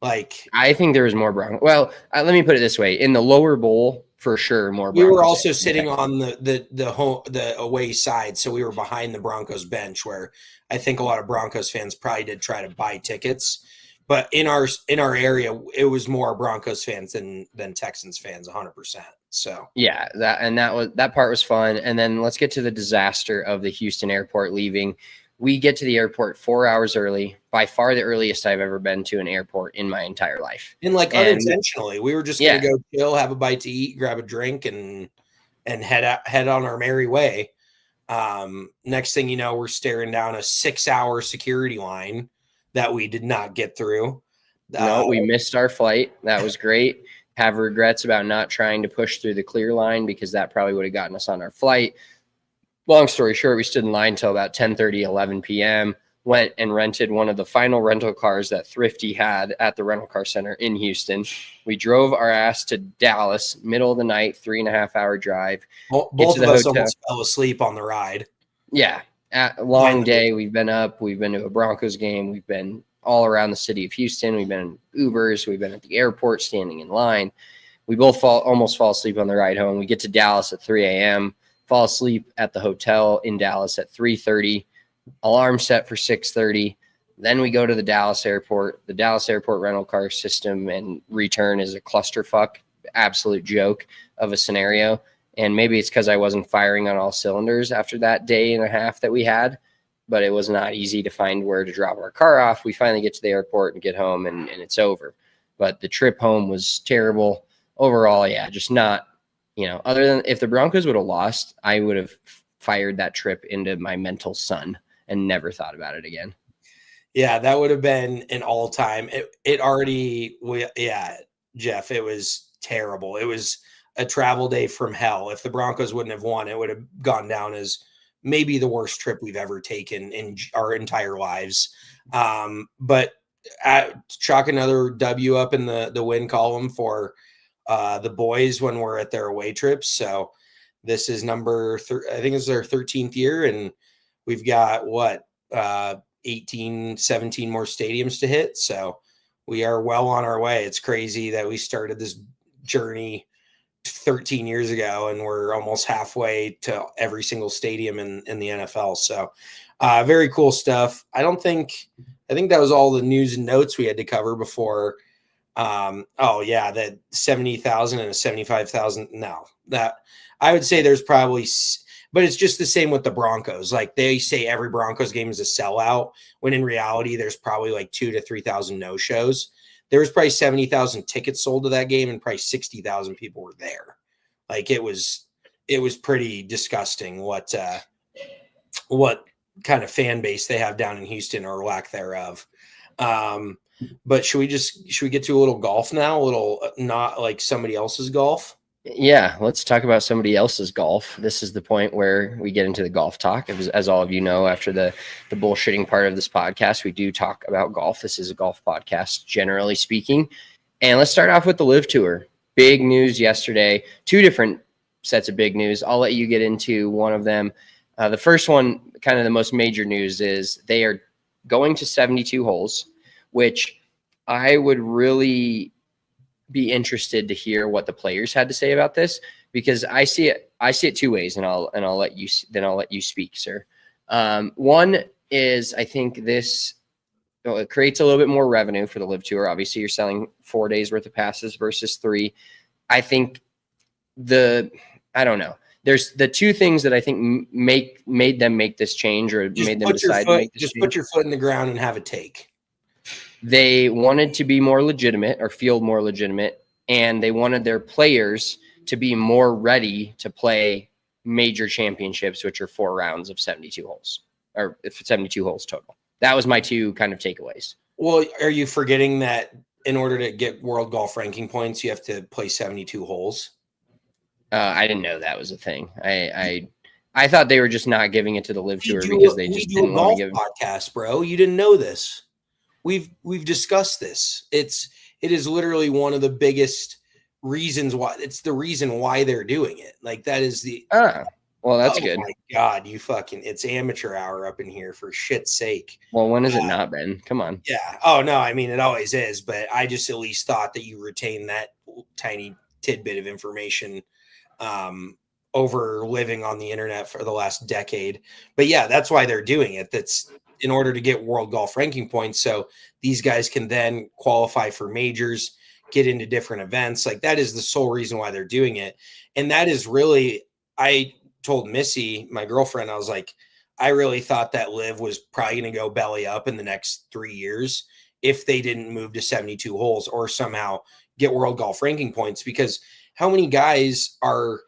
Speaker 2: Like,
Speaker 1: I think there was more Broncos. Well, let me put it this way: in the lower bowl, for sure, more.
Speaker 2: We
Speaker 1: Broncos
Speaker 2: were also sitting on the away side, so we were behind the Broncos bench, where I think a lot of Broncos fans probably did try to buy tickets. But in our area, it was more Broncos fans than Texans fans, 100%. So
Speaker 1: yeah, that part was fun. And then let's get to the disaster of the Houston airport leaving. We get to the airport 4 hours early, by far the earliest I've ever been to an airport in my entire life.
Speaker 2: And unintentionally, we were just going to go chill, have a bite to eat, grab a drink, and head on our merry way. Next thing you know, we're staring down a 6-hour security line that we did not get through.
Speaker 1: No, we missed our flight. That was great. Have regrets about not trying to push through the clear line because that probably would have gotten us on our flight. Long story short, we stood in line until about 10:30, 11 p.m., went and rented one of the final rental cars that Thrifty had at the rental car center in Houston. We drove our ass to Dallas, middle of the night, 3.5-hour drive.
Speaker 2: Both of us almost fell asleep on the ride.
Speaker 1: Yeah. A long day. We've been up. We've been to a Broncos game. We've been all around the city of Houston. We've been in Ubers. We've been at the airport standing in line. We both almost fall asleep on the ride home. We get to Dallas at 3 a.m., fall asleep at the hotel in Dallas at 3:30, alarm set for 6:30. Then we go to the Dallas airport. The Dallas airport rental car system and return is a clusterfuck, absolute joke of a scenario. And maybe it's because I wasn't firing on all cylinders after that day and a half that we had, but it was not easy to find where to drop our car off. We finally get to the airport and get home, and it's over. But the trip home was terrible. Overall, yeah, just not, other than if the Broncos would have lost, I would have fired that trip into my mental sun and never thought about it again.
Speaker 2: Yeah, that would have been an all-time. Jeff, it was terrible. It was a travel day from hell. If the Broncos wouldn't have won, it would have gone down as maybe the worst trip we've ever taken in our entire lives. But chalk another W up in the win column for the boys when we're at their away trips. So this is I think it's our 13th year, and we've got 18, 17 more stadiums to hit. So we are well on our way. It's crazy that we started this journey 13 years ago and we're almost halfway to every single stadium in the NFL. So very cool stuff. I think that was all the news and notes we had to cover before. That 70,000 and a 75,000. No, that I would say there's probably, but it's just the same with the Broncos. Like they say every Broncos game is a sellout, when in reality, there's probably like 2,000 to 3,000 no-shows. There was probably 70,000 tickets sold to that game, and probably 60,000 people were there. Like it was pretty disgusting what kind of fan base they have down in Houston, or lack thereof. But should we get to a little golf now? A little, not like somebody else's golf.
Speaker 1: Yeah, let's talk about somebody else's golf. This is the point where we get into the golf talk. As all of you know, after the bullshitting part of this podcast, we do talk about golf. This is a golf podcast, generally speaking. And let's start off with the LIV Tour. Big news yesterday. 2 different sets of big news. I'll let you get into one of them. The first one, kind of the most major news, is they are going to 72 holes, which I would really be interested to hear what the players had to say about this, because I see it two ways, and I'll let you speak, sir. One is, I think this, it creates a little bit more revenue for the LIV Tour. Obviously, you're selling 4 days worth of passes versus 3. I think I don't know. There's the two things that I think made them make this change, or
Speaker 2: Just
Speaker 1: made them decide to make this
Speaker 2: just
Speaker 1: change.
Speaker 2: put your foot in the ground and have a take.
Speaker 1: They wanted to be more legitimate, or feel more legitimate, and they wanted their players to be more ready to play major championships, which are 4 rounds of 72 holes, or 72 holes total. That was my two kind of takeaways.
Speaker 2: Well, are you forgetting that in order to get world golf ranking points, you have to play 72 holes?
Speaker 1: I didn't know that was a thing. I thought they were just not giving it to the LIV Tour because they just didn't want to give
Speaker 2: podcast, bro. You didn't know this. We've discussed this. It is literally one of the biggest reasons why. It's the reason why they're doing it. Like, that is the.
Speaker 1: Well, that's good.
Speaker 2: Oh my God, it's amateur hour up in here, for shit's sake.
Speaker 1: Well, when has it not been? Come on.
Speaker 2: Yeah. Oh no, I mean, it always is, but I just at least thought that you retain that tiny tidbit of information over living on the internet for the last decade. But yeah, that's why they're doing it. That's in order to get world golf ranking points. So these guys can then qualify for majors, get into different events. Like, that is the sole reason why they're doing it. And that is really, I told Missy, my girlfriend, I was like, I really thought that LIV was probably going to go belly up in the next 3 years if they didn't move to 72 holes or somehow get world golf ranking points. Because how many guys are,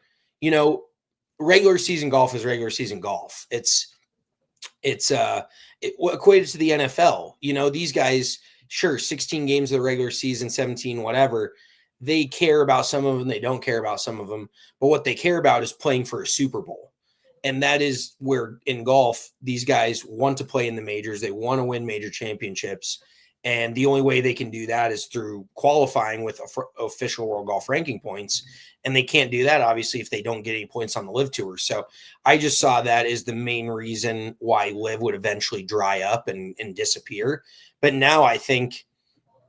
Speaker 2: regular season golf is regular season golf. It's equated to the NFL. These guys, sure, 16 games of the regular season, 17, whatever. They care about some of them. They don't care about some of them. But what they care about is playing for a Super Bowl. And that is where in golf, these guys want to play in the majors. They want to win major championships. And the only way they can do that is through qualifying with official world golf ranking points. And they can't do that, obviously, if they don't get any points on the LIV Tour. So I just saw that as the main reason why LIV would eventually dry up and disappear. But now I think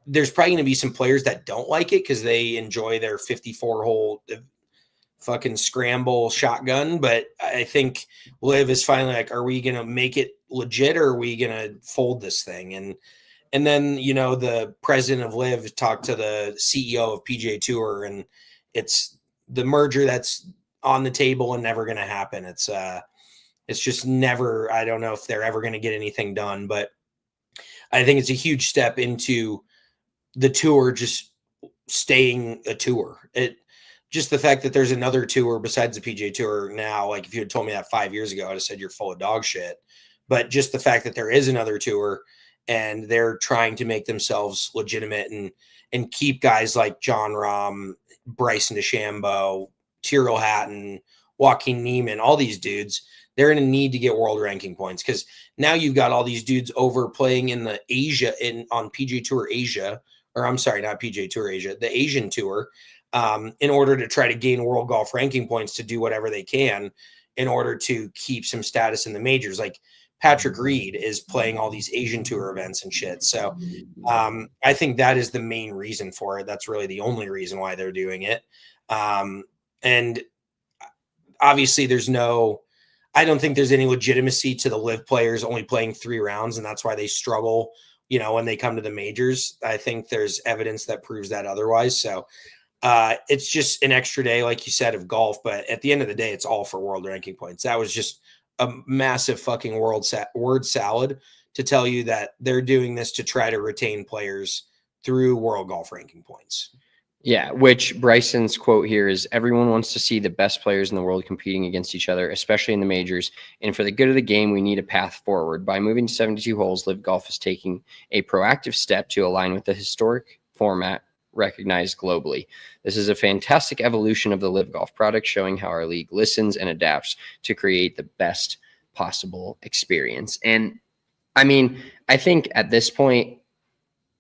Speaker 2: there's probably going to be some players that don't like it because they enjoy their 54-hole fucking scramble shotgun. But I think LIV is finally like, are we going to make it legit, or are we going to fold this thing? And then, the president of LIV talked to the CEO of PGA Tour, and it's the merger that's on the table and never going to happen. It's just never, I don't know if they're ever going to get anything done, but I think it's a huge step into the tour just staying a tour. Just the fact that there's another tour besides the PGA Tour now, like if you had told me that 5 years ago, I'd have said you're full of dog shit. But just the fact that there is another tour and they're trying to make themselves legitimate and keep guys like John Rahm, Bryson DeChambeau, Tyrrell Hatton, Joaquin Neiman, all these dudes, they're going to need to get world ranking points, because now you've got all these dudes over playing in the on PGA Tour Asia, or I'm sorry, not PGA Tour Asia, the Asian Tour, in order to try to gain world golf ranking points to do whatever they can in order to keep some status in the majors. Like Patrick Reed is playing all these Asian Tour events and shit. So I think that is the main reason for it. That's really the only reason why they're doing it. And obviously I don't think there's any legitimacy to the LIV players only playing 3 rounds, and that's why they struggle, when they come to the majors. I think there's evidence that proves that otherwise. So it's just an extra day, like you said, of golf. But at the end of the day, it's all for world ranking points. That was just a massive fucking word salad to tell you that they're doing this to try to retain players through world golf ranking points.
Speaker 1: Yeah, which Bryson's quote here is, everyone wants to see the best players in the world competing against each other, especially in the majors. And for the good of the game, we need a path forward. By moving to 72 holes, LIV Golf is taking a proactive step to align with the historic format recognized globally. This is a fantastic evolution of the LIV Golf product, showing how our league listens and adapts to create the best possible experience. And I mean, I think at this point,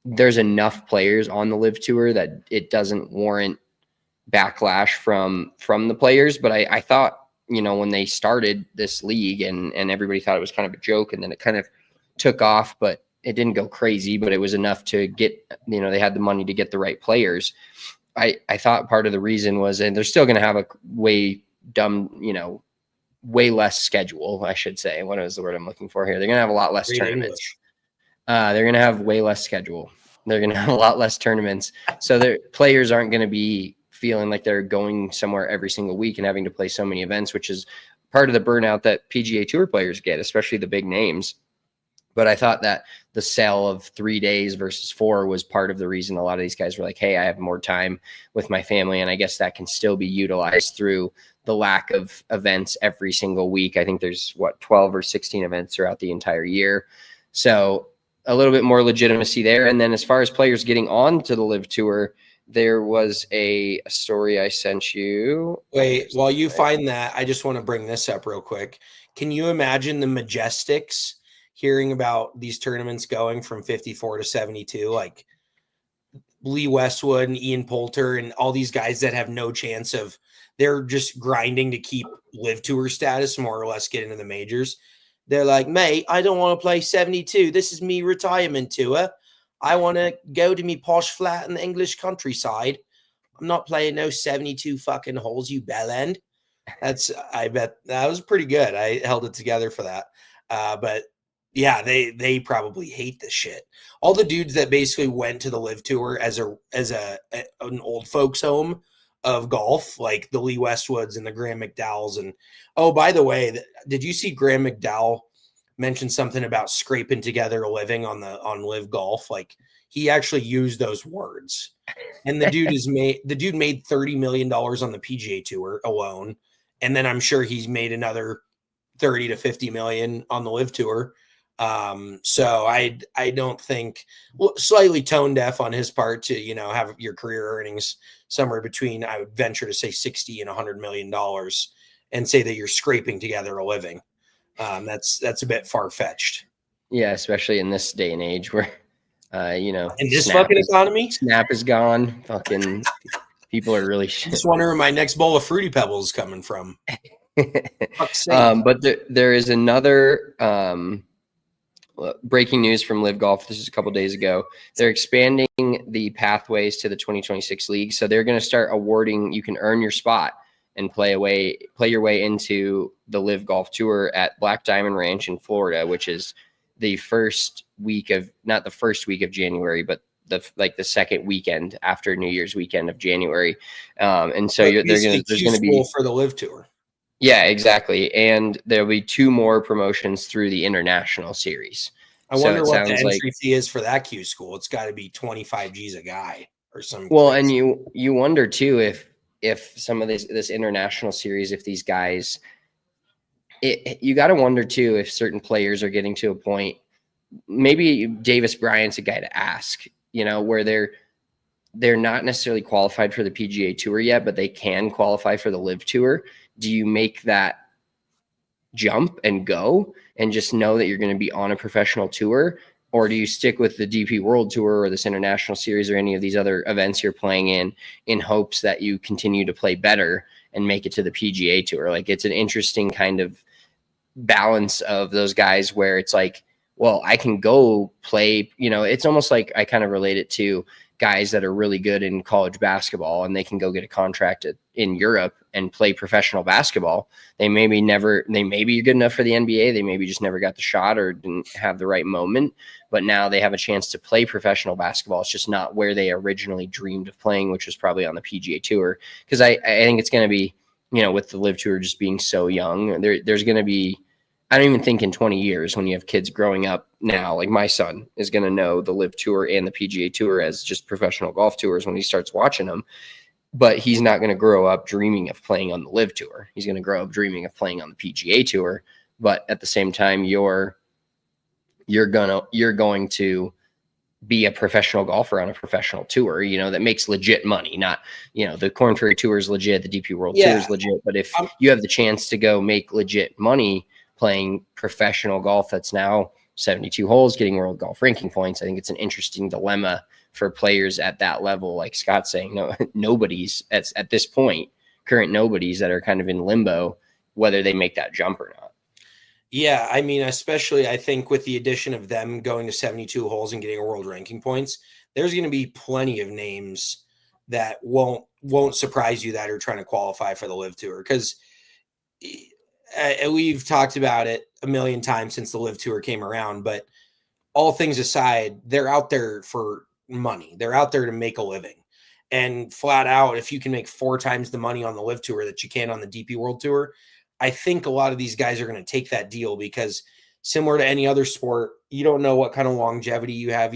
Speaker 1: there's enough players on the LIV Tour that it doesn't warrant backlash from the players. But I thought, when they started this league and everybody thought it was kind of a joke, and then it kind of took off. But it didn't go crazy, but it was enough to get, they had the money to get the right players. I thought part of the reason was, and they're still going to have a way less schedule, I should say. What is the word I'm looking for here? They're going to have a lot less
Speaker 2: Great
Speaker 1: tournaments.
Speaker 2: English.
Speaker 1: They're going to have way less schedule. They're going to have a lot less tournaments. So their players aren't going to be feeling like they're going somewhere every single week and having to play so many events, which is part of the burnout that PGA Tour players get, especially the big names. But I thought that the sale of 3 days versus 4 was part of the reason a lot of these guys were like, hey, I have more time with my family. And I guess that can still be utilized through the lack of events every single week. I think there's 12 or 16 events throughout the entire year. So a little bit more legitimacy there. And then as far as players getting on to the LIV Tour, there was a story I sent you.
Speaker 2: Wait, while you find that, I just want to bring this up real quick. Can you imagine the Majestics hearing about these tournaments going from 54 to 72? Like Lee Westwood and Ian Poulter and all these guys that have no chance of, they're just grinding to keep LIV Tour status, more or less get into the majors. They're like, mate, I don't want to play 72. This is me retirement tour. I want to go to me posh flat in the English countryside. I'm not playing no 72 fucking holes, you bell end. I bet that was pretty good. I held it together for that. But yeah, they probably hate this shit. All the dudes that basically went to the LIV Tour as an old folks home of golf, like the Lee Westwoods and the Graham McDowells. And oh, by the way, did you see Graham McDowell mention something about scraping together a living on LIV Golf? Like he actually used those words. And the dude made $30 million on the PGA Tour alone. And then I'm sure he's made another 30 to 50 million on the LIV Tour. So I don't think, slightly tone deaf on his part to, have your career earnings somewhere between, I would venture to say 60 and $100 million and say that you're scraping together a living. That's a bit far fetched.
Speaker 1: Yeah. Especially in this day and age where,
Speaker 2: in this fucking economy,
Speaker 1: Snap is gone. Fucking people are really shit.
Speaker 2: Just wonder where my next bowl of Fruity Pebbles is coming from.
Speaker 1: But there is another, breaking news from LIV Golf. This is a couple days ago. They're expanding the pathways to the 2026 league. So they're going to start awarding, you can earn your spot and play your way into the LIV Golf Tour at Black Diamond Ranch in Florida, which is the not the first week of January, but the second weekend after New Year's weekend of January. And so there's going to be
Speaker 2: for the LIV Tour.
Speaker 1: Yeah, exactly. And there'll be 2 more promotions through the international series.
Speaker 2: I wonder what the entry fee is for that Q school. It's got to be 25 G's a guy or something.
Speaker 1: Well, and you wonder too if some of this international series, if these guys, you got to wonder too if certain players are getting to a point. Maybe Davis Bryant's a guy to ask, where they're not necessarily qualified for the PGA Tour yet, but they can qualify for the LIV Tour. Do you make that jump and go and just know that you're going to be on a professional tour? Or do you stick with the DP World Tour or this international series or any of these other events you're playing in hopes that you continue to play better and make it to the PGA Tour? Like, it's an interesting kind of balance of those guys where it's like, well, I can go play, it's almost like I kind of relate it to guys that are really good in college basketball and they can go get a contract in Europe and play professional basketball. They maybe you're good enough for the NBA. They maybe just never got the shot or didn't have the right moment, but now they have a chance to play professional basketball. It's just not where they originally dreamed of playing, which was probably on the PGA Tour. Cause I think it's going to be, with the LIV Tour just being so young, there's going to be, I don't even think in 20 years when you have kids growing up now, like my son is going to know the LIV Tour and the PGA Tour as just professional golf tours when he starts watching them. But he's not going to grow up dreaming of playing on the LIV Tour. He's going to grow up dreaming of playing on the PGA Tour. But at the same time, you're going to be a professional golfer on a professional tour, that makes legit money. Not, the Korn Ferry Tour is legit, the DP World Tour is legit. But if you have the chance to go make legit money playing professional golf that's now 72 holes, getting world golf ranking points, I think it's an interesting dilemma for players at that level. Like Scott's saying, nobody's at this point, current nobodies that are kind of in limbo, whether they make that jump or not.
Speaker 2: Yeah, I mean, especially I think with the addition of them going to 72 holes and getting a world ranking points, there's going to be plenty of names that won't surprise you that are trying to qualify for the Live Tour, because we've talked about it a million times since the Live Tour came around. But all things aside, they're out there for money. They're out there to make a living. And flat out, if you can make 4 times the money on the Live Tour that you can on the DP World Tour, I think a lot of these guys are going to take that deal, because similar to any other sport, you don't know what kind of longevity you have.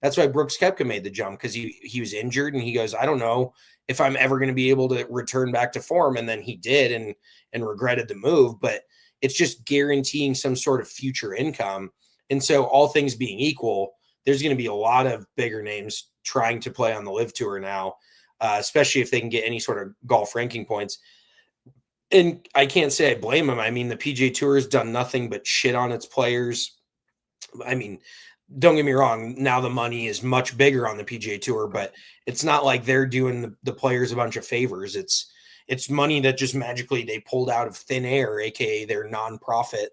Speaker 2: That's why Brooks Koepka made the jump, because he was injured and he goes, I don't know if I'm ever going to be able to return back to form. And then he did, and regretted the move, but it's just guaranteeing some sort of future income. And so, all things being equal, there's going to be a lot of bigger names trying to play on the Live Tour now, especially if they can get any sort of golf ranking points. And I can't say I blame them. I mean, the PGA Tour has done nothing but shit on its players. I mean, don't get me wrong. Now the money is much bigger on the PGA Tour, but it's not like they're doing the players a bunch of favors. It's money that just magically they pulled out of thin air, aka their nonprofit.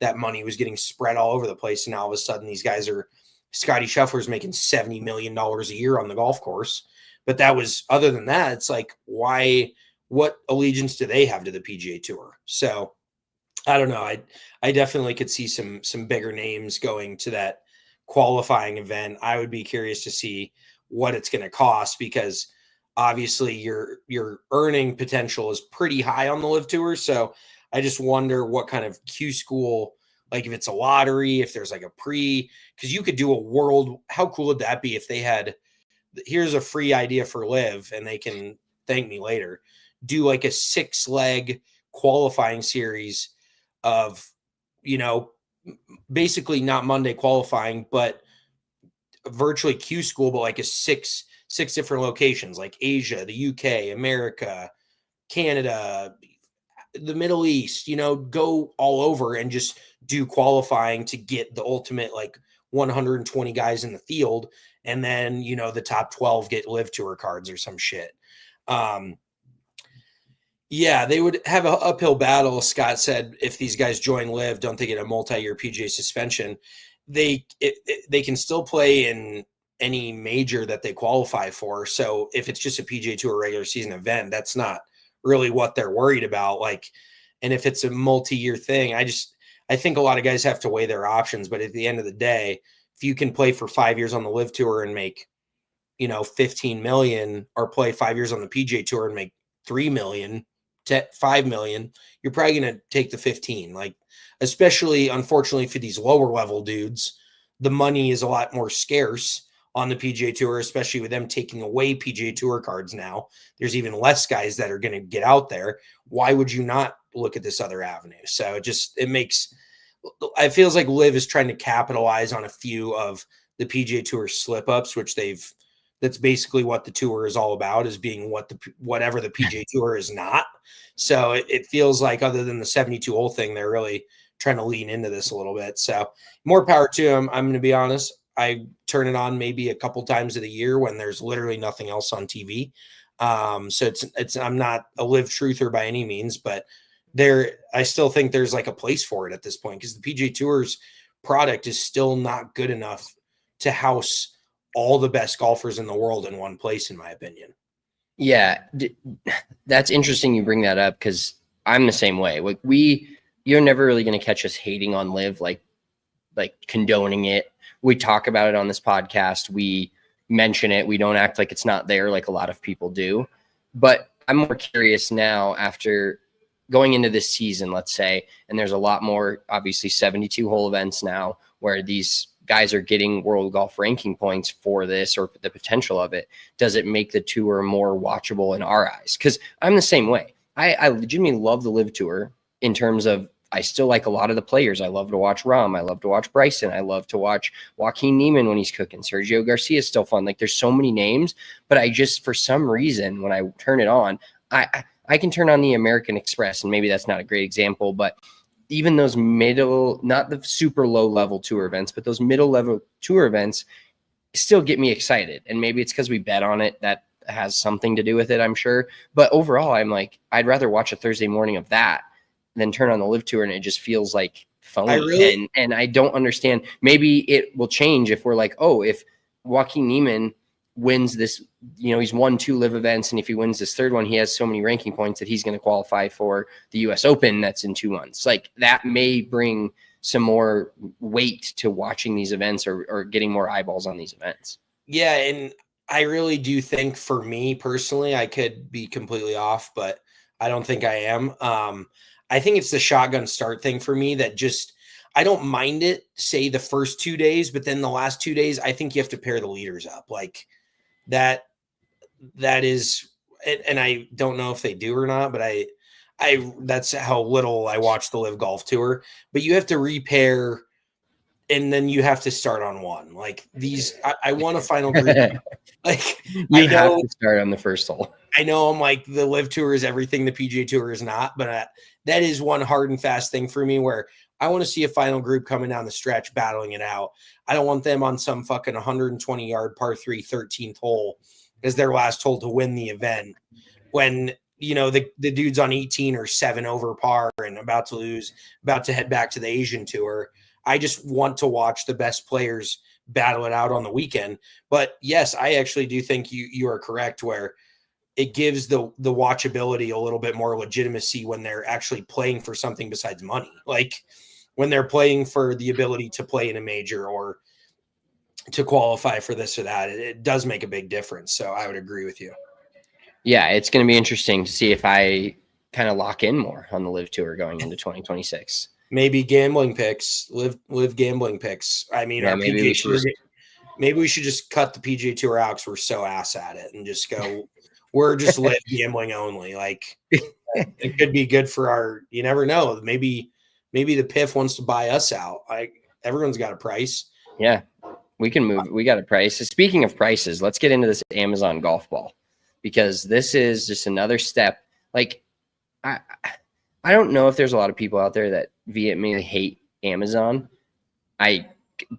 Speaker 2: That money was getting spread all over the place, and now all of a sudden these guys are Scotty Scheffler's making $70 million a year on the golf course. But that was, other than that, it's like, why? What allegiance do they have to the PGA Tour? So I don't know. I definitely could see some bigger names going to that qualifying event. I would be curious to see what it's going to cost, because obviously your earning potential is pretty high on the Live Tour. So I just wonder what kind of Q school, like if it's a lottery, if there's like a because you could do a world. How cool would that be if they had, here's a free idea for Live, and they can thank me later, do like a 6-leg qualifying series of, basically not Monday qualifying, but virtually Q school, but like a six different locations, like Asia, the UK, America, Canada, the Middle East, go all over and just do qualifying to get the ultimate, like 120 guys in the field. And then, the top 12 get Live Tour cards or some shit. Yeah, they would have an uphill battle. Scott said, if these guys join Live, don't they get a multi-year PGA suspension? They can still play in any major that they qualify for. So if it's just a PGA Tour regular season event, that's not really what they're worried about. Like, and if it's a multi-year thing, I think a lot of guys have to weigh their options. But at the end of the day, if you can play for 5 years on the Live Tour and make, 15 million, or play 5 years on the PGA Tour and make 3 million, 5 million, you're probably going to take the 15. Like, especially unfortunately for these lower level dudes, the money is a lot more scarce on the PGA Tour, especially with them taking away PGA Tour cards now. There's even less guys that are going to get out there. Why would you not look at this other avenue? So it feels like Liv is trying to capitalize on a few of the PGA Tour slip ups, which that's basically what the tour is all about, is being whatever the PGA Tour is not. So it feels like, other than the 72 hole thing, they're really trying to lean into this a little bit. So more power to them. I'm going to be honest. I turn it on maybe a couple times of the year when there's literally nothing else on TV. So I'm not a Live truther by any means, but I still think there's like a place for it at this point, because the PGA Tour's product is still not good enough to house all the best golfers in the world in one place, in my opinion.
Speaker 1: Yeah, that's interesting you bring that up, because I'm the same way. Like, you're never really going to catch us hating on Live, like condoning it. We talk about it on this podcast. We mention it. We don't act like it's not there, like a lot of people do. But I'm more curious now, after going into this season, let's say, and there's a lot more, obviously, 72 hole events now where these guys are getting world golf ranking points for this, or the potential of it. Does it make the tour more watchable in our eyes? Because I'm the same way. I legitimately love the Live Tour, in terms of, I still like a lot of the players. I love to watch Rahm. I love to watch Bryson. I love to watch Joaquin Niemann when he's cooking. Sergio Garcia is still fun. Like, there's so many names, but I just, for some reason, when I turn it on, I can turn on the American Express, and maybe that's not a great example, but even those middle, not the super low level tour events, but those middle level tour events still get me excited. And maybe it's because we bet on it. That has something to do with it, I'm sure. But overall, I'm like, I'd rather watch a Thursday morning of that then turn on the LIV Tour and it just feels like phony.
Speaker 2: really,
Speaker 1: and I don't understand. Maybe it will change if we're like, oh, if Joaquin Niemann wins this, he's won 2 LIV events, and if he wins this third one, he has so many ranking points that he's going to qualify for the US Open that's in 2 months. Like, that may bring some more weight to watching these events, or getting more eyeballs on these events.
Speaker 2: Yeah, and I really do think, for me personally, I could be completely off, but I don't think I am. I think it's the shotgun start thing for me that just, I don't mind it, say the first 2 days, but then the last 2 days, I think you have to pair the leaders up. Like, that is, and I don't know if they do or not, but I that's how little I watch the LIV Golf Tour. But you have to repair, and then you have to start on one. Like, these, I want a final group. Like,
Speaker 1: You have to start on the first hole.
Speaker 2: I know I'm like, the LIV Tour is everything the PGA Tour is not, but that is one hard and fast thing for me, where I want to see a final group coming down the stretch battling it out. I don't want them on some fucking 120-yard par 3 13th hole as their last hole to win the event, when the dudes on 18 or 7 over par and about to lose, about to head back to the Asian Tour. I just want to watch the best players battle it out on the weekend. But yes, I actually do think you are correct, where it gives the watchability a little bit more legitimacy when they're actually playing for something besides money. Like, when they're playing for the ability to play in a major or to qualify for this or that, it does make a big difference. So I would agree with you.
Speaker 1: Yeah, it's going to be interesting to see if I kind of lock in more on the LIV Tour going into 2026.
Speaker 2: Maybe gambling picks, live gambling picks. I mean,
Speaker 1: Yeah,
Speaker 2: our
Speaker 1: maybe
Speaker 2: PGA Tour, maybe we should just cut the PGA Tour out because we're so ass at it, and just go, we're just live gambling only. Like, it could be good for our, you never know. Maybe the PIF wants to buy us out. Like, everyone's got a price.
Speaker 1: Yeah, we can move. We got a price. Speaking of prices, let's get into this Amazon golf ball, because this is just another step. Like, I don't know if there's a lot of people out there that vehemently hate Amazon.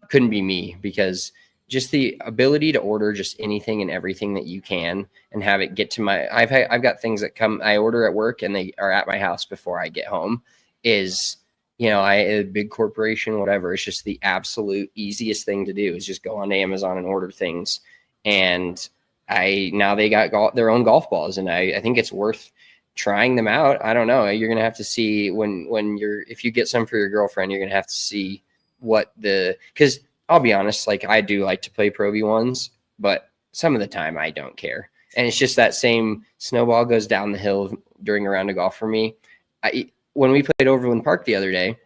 Speaker 1: Couldn't be me, because just the ability to order just anything and everything that you can and have it get to my, I've got things that I order at work and they are at my house before I get home, is, a big corporation, whatever. It's just the absolute easiest thing to do is just go on Amazon and order things. And now they got their own golf balls, and I think it's worth trying them out. I don't know. You're going to have to see if you get some for your girlfriend, you're going to have to see because I'll be honest, like, I do like to play Pro V1s, but some of the time I don't care. And it's just that same snowball goes down the hill during a round of golf for me. When we played Overland Park the other day,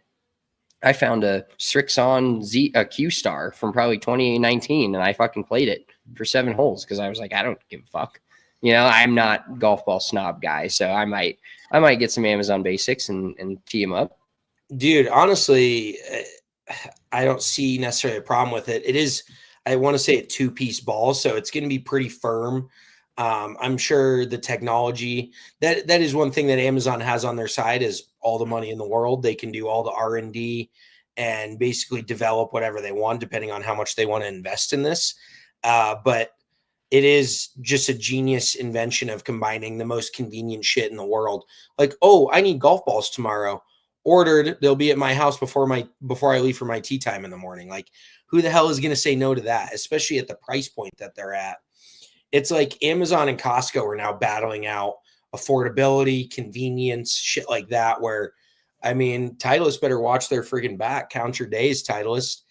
Speaker 1: I found a Strixon Q Star from probably 2019, and I fucking played it for 7 holes because I was like, I don't give a fuck. I'm not golf ball snob guy, so I might get some Amazon basics and tee them up.
Speaker 2: Dude, honestly, I don't see necessarily a problem with it. It is, I want to say, a 2-piece ball, so it's going to be pretty firm. I'm sure the technology, that is one thing that Amazon has on their side, is all the money in the world. They can do all the R&D and basically develop whatever they want, depending on how much they want to invest in this. But it is just a genius invention of combining the most convenient shit in the world. Like, oh, I need golf balls tomorrow. Ordered, they'll be at my house before I leave for my tee time in the morning. Like, who the hell is going to say no to that, especially at the price point that they're at? It's like Amazon and Costco are now battling out affordability, convenience, shit like that, where, I mean, Titleist better watch their freaking back. Count your days, Titleist.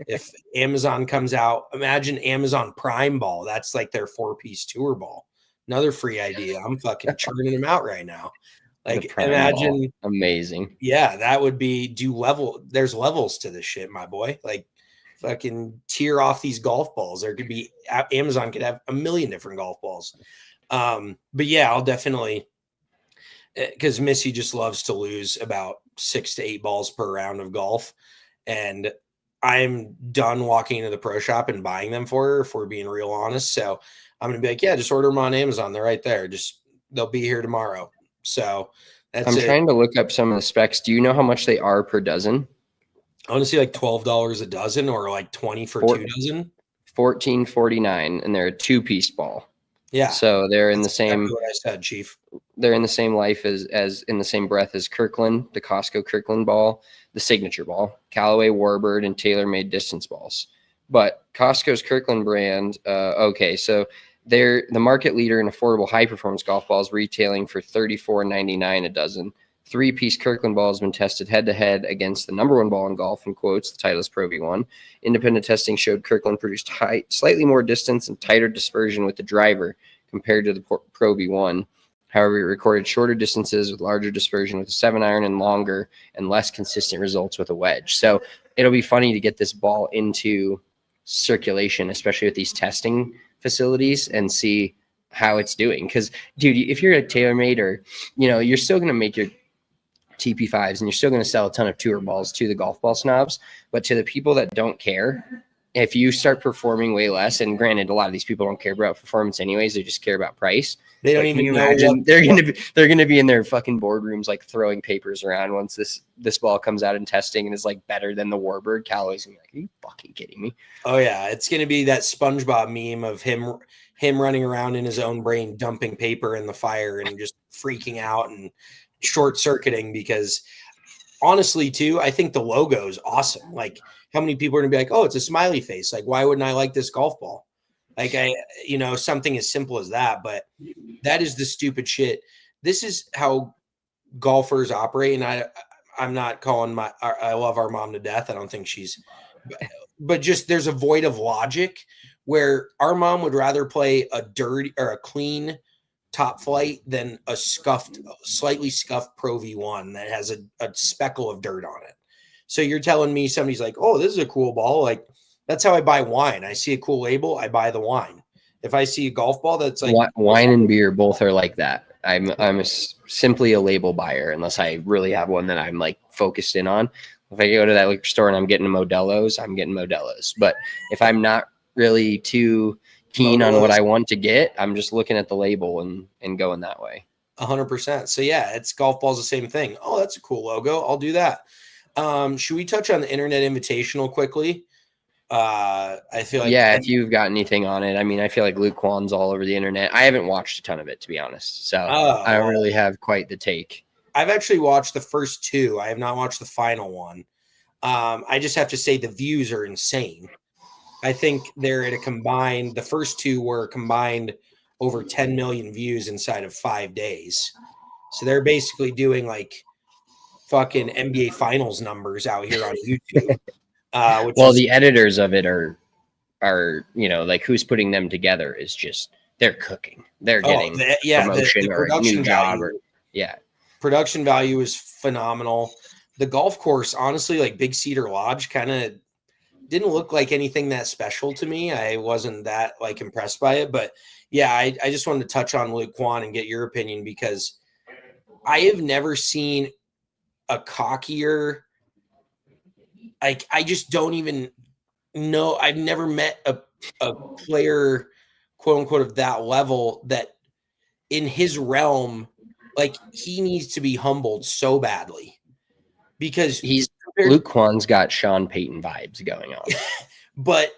Speaker 2: If Amazon comes out, imagine Amazon Prime Ball. That's like their 4-piece tour ball. Another free idea. I'm fucking churning them out right now. Like, imagine
Speaker 1: ball. Amazing.
Speaker 2: Yeah, that would be there's levels to this shit, my boy. Like, fucking tear off these golf balls. There could be, Amazon could have a million different golf balls. But yeah, I'll definitely, because Missy just loves to lose about 6 to 8 balls per round of golf. And I'm done walking into the pro shop and buying them for her, if we're being real honest. So I'm going to be like, yeah, just order them on Amazon. They're right there. They'll be here tomorrow. So I'm
Speaker 1: trying to look up some of the specs. Do you know how much they are per dozen?
Speaker 2: I want to see like $12 a dozen, or like 20 for 2 dozen.
Speaker 1: $14.49, and they're a 2-piece ball.
Speaker 2: Yeah.
Speaker 1: So they're in the same.
Speaker 2: Exactly what I said, Chief.
Speaker 1: they're in the same life as in the same breath as Kirkland, the Costco Kirkland ball, the signature ball, Callaway Warbird, and TaylorMade distance balls. But Costco's Kirkland brand, okay, so they're the market leader in affordable high performance golf balls, retailing for $34.99 a dozen. Three-piece Kirkland ball has been tested head-to-head against the number one ball in golf, in quotes, the Titleist Pro V1. Independent testing showed Kirkland produced slightly more distance and tighter dispersion with the driver compared to the Pro V1. However, it recorded shorter distances with larger dispersion with a 7-iron and longer and less consistent results with a wedge. So it'll be funny to get this ball into circulation, especially with these testing facilities, and see how it's doing. Because, dude, if you're a TaylorMade or, you're still going to make your TP5s and you're still going to sell a ton of tour balls to the golf ball snobs. But to the people that don't care, if you start performing way less, and granted, a lot of these people don't care about performance anyways, they just care about price.
Speaker 2: They don't even know
Speaker 1: imagine they're gonna be in their fucking boardrooms like throwing papers around once this ball comes out in testing and is like better than the Warbird. Callaway's gonna be like, are you fucking kidding me?
Speaker 2: Oh yeah, it's gonna be that SpongeBob meme of him running around in his own brain, dumping paper in the fire and just freaking out and short circuiting. Because honestly, too, I think the logo is awesome. Like, how many people are gonna be like, oh, it's a smiley face? Like, why wouldn't I like this golf ball? Like, something as simple as that. But that is the stupid shit. This is how golfers operate. And I'm not calling I love our mom to death. I don't think she's, but just there's a void of logic where our mom would rather play a dirty or a clean top flight than a slightly scuffed Pro V1 that has a speckle of dirt on it. So you're telling me somebody's like, oh, this is a cool ball. Like, that's how I buy wine. I see a cool label, I buy the wine. If I see a golf ball that's like
Speaker 1: wine and beer, both are like that. I'm simply a label buyer unless I really have one that I'm like focused in on. If I go to that liquor store and I'm getting Modelo's, I'm getting Modelo's. But if I'm not really too keen on what I want to get, I'm just looking at the label and going that way.
Speaker 2: 100%. So yeah, it's golf balls, the same thing. Oh, that's a cool logo. I'll do that. Should we touch on the Internet Invitational quickly? I feel like
Speaker 1: if you've got anything on it. I mean, I feel like Luke Kwan's all over the internet. I haven't watched a ton of it, to be honest. So I don't really have quite the take.
Speaker 2: I've actually watched the first two. I have not watched the final one. I just have to say the views are insane. I think they're at the first two were combined over 10 million views inside of 5 days. So they're basically doing like fucking NBA finals numbers out here on YouTube.
Speaker 1: The editors of it are like who's putting them together is just they're cooking. They're getting promotion or a new job
Speaker 2: production value is phenomenal. The golf course, honestly, like Big Cedar Lodge, kind of didn't look like anything that special to me. I wasn't that like impressed by it, but yeah, I just wanted to touch on Luke Kwan and get your opinion, because I have never seen a cockier. Like, I just don't even know. I've never met a player, quote unquote, of that level that in his realm, like, he needs to be humbled so badly, because
Speaker 1: Luke Kwan's got Sean Payton vibes going on.
Speaker 2: But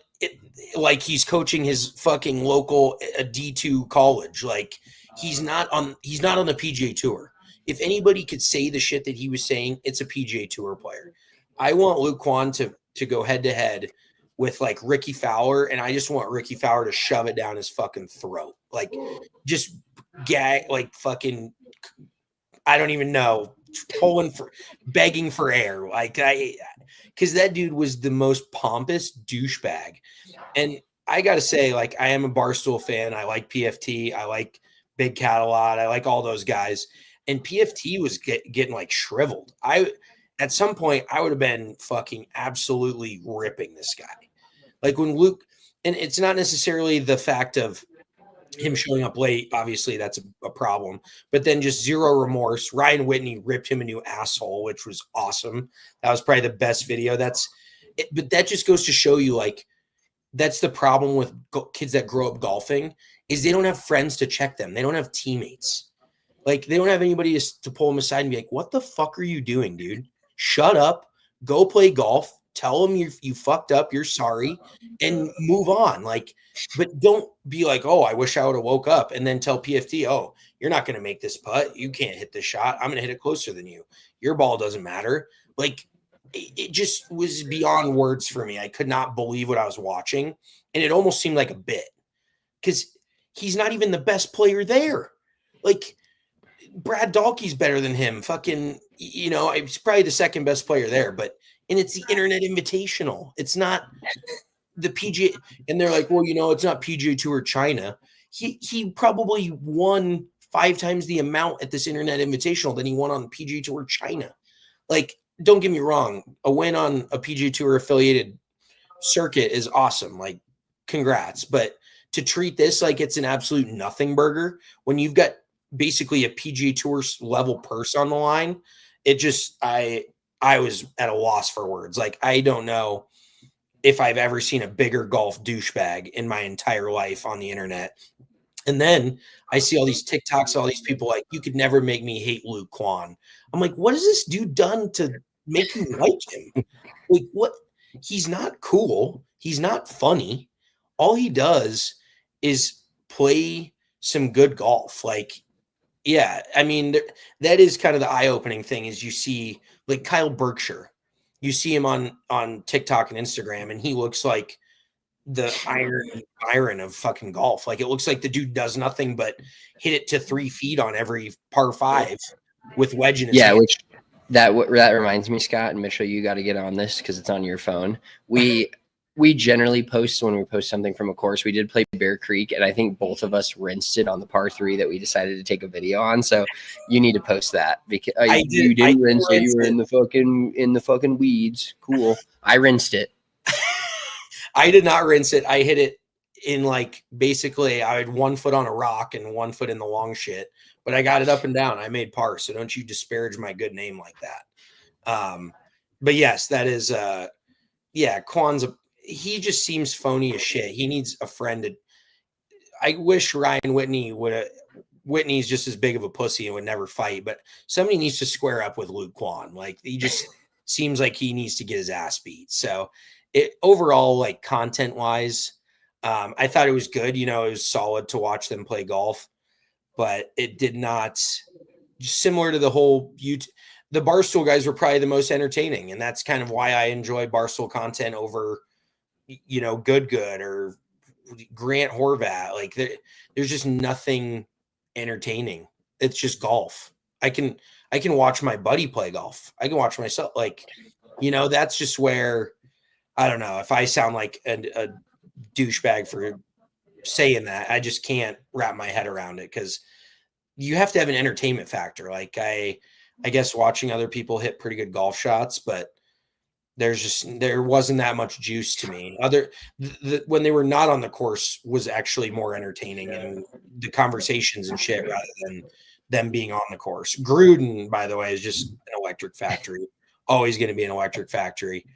Speaker 2: like he's coaching his fucking local D2 college. Like, he's not on the PGA Tour. If anybody could say the shit that he was saying, it's a PGA Tour player. I want Luke Kwan to go head to head with like Ricky Fowler, and I just want Ricky Fowler to shove it down his fucking throat. Like, just gag, like fucking, I don't even know, begging for air. Like, because that dude was the most pompous douchebag. And I got to say, like, I am a Barstool fan. I like PFT. I like Big Cat a lot. I like all those guys. And PFT was getting like shriveled. At some point, I would have been fucking absolutely ripping this guy. Like, when Luke, and it's not necessarily the fact of him showing up late. Obviously, that's a problem. But then just zero remorse. Ryan Whitney ripped him a new asshole, which was awesome. That was probably the best video. But that just goes to show you, like, that's the problem with kids that grow up golfing, is they don't have friends to check them. They don't have teammates. Like, they don't have anybody to pull them aside and be like, what the fuck are you doing, dude? Shut up, go play golf, tell them you fucked up, you're sorry, and move on. Like, but don't be like, oh, I wish I would have woke up, and then tell PFT, oh, you're not going to make this putt. You can't hit this shot. I'm going to hit it closer than you. Your ball doesn't matter. Like, it just was beyond words for me. I could not believe what I was watching, and it almost seemed like a bit because he's not even the best player there. Like, Brad Dahlke's better than him. Fucking, he's probably the second best player there, and it's the Internet Invitational. It's not the PGA. And they're like, well, it's not PGA Tour China. He probably won 5 times the amount at this Internet Invitational than he won on PGA Tour China. Like, don't get me wrong. A win on a PGA Tour affiliated circuit is awesome. Like, congrats. But to treat this like it's an absolute nothing burger when you've got basically a PGA Tour level purse on the line, it just, I was at a loss for words. Like, I don't know if I've ever seen a bigger golf douchebag in my entire life on the internet. And then I see all these TikToks, all these people like, you could never make me hate Luke Kwan. I'm like, what has this dude done to make you like him? Like, what? He's not cool. He's not funny. All he does is play some good golf. Like, yeah, I mean, that is kind of the eye-opening thing is you see like Kyle Berkshire. You see him on TikTok and Instagram, and he looks like the iron of fucking golf. Like, it looks like the dude does nothing but hit it to 3 feet on every par 5 with wedge in his hand.
Speaker 1: Which that reminds me, Scott and Mitchell, you got to get on this because it's on your phone. We generally post when we post something from a course. We did play Bear Creek, and I think both of us rinsed it on the par 3 that we decided to take a video on. So you need to post that because you didn't rinse it. You were in the fucking weeds. Cool. I rinsed it.
Speaker 2: I did not rinse it. I hit it in like basically I had 1 foot on a rock and 1 foot in the long shit, but I got it up and down. I made par. So don't you disparage my good name like that. But yes, that is Kwan's he just seems phony as shit. He needs a friend. I wish Ryan Whitney Whitney's just as big of a pussy and would never fight, but somebody needs to square up with Luke Kwan. Like, he just seems like he needs to get his ass beat. So overall, like, content wise, I thought it was good. It was solid to watch them play golf, but it did not, similar to the whole the Barstool guys were probably the most entertaining. And that's kind of why I enjoy Barstool content over, Good or Grant Horvat. Like, there's just nothing entertaining. It's just golf. I can watch my buddy play golf. I can watch myself. Like, that's just where, I don't know if I sound like a douchebag for saying that. I just can't wrap my head around it because you have to have an entertainment factor. Like, I guess watching other people hit pretty good golf shots, but there wasn't that much juice to me. When they were not on the course was actually more entertaining and the conversations and shit rather than them being on the course. Gruden, by the way, is just an electric factory. Always going to be an electric factory.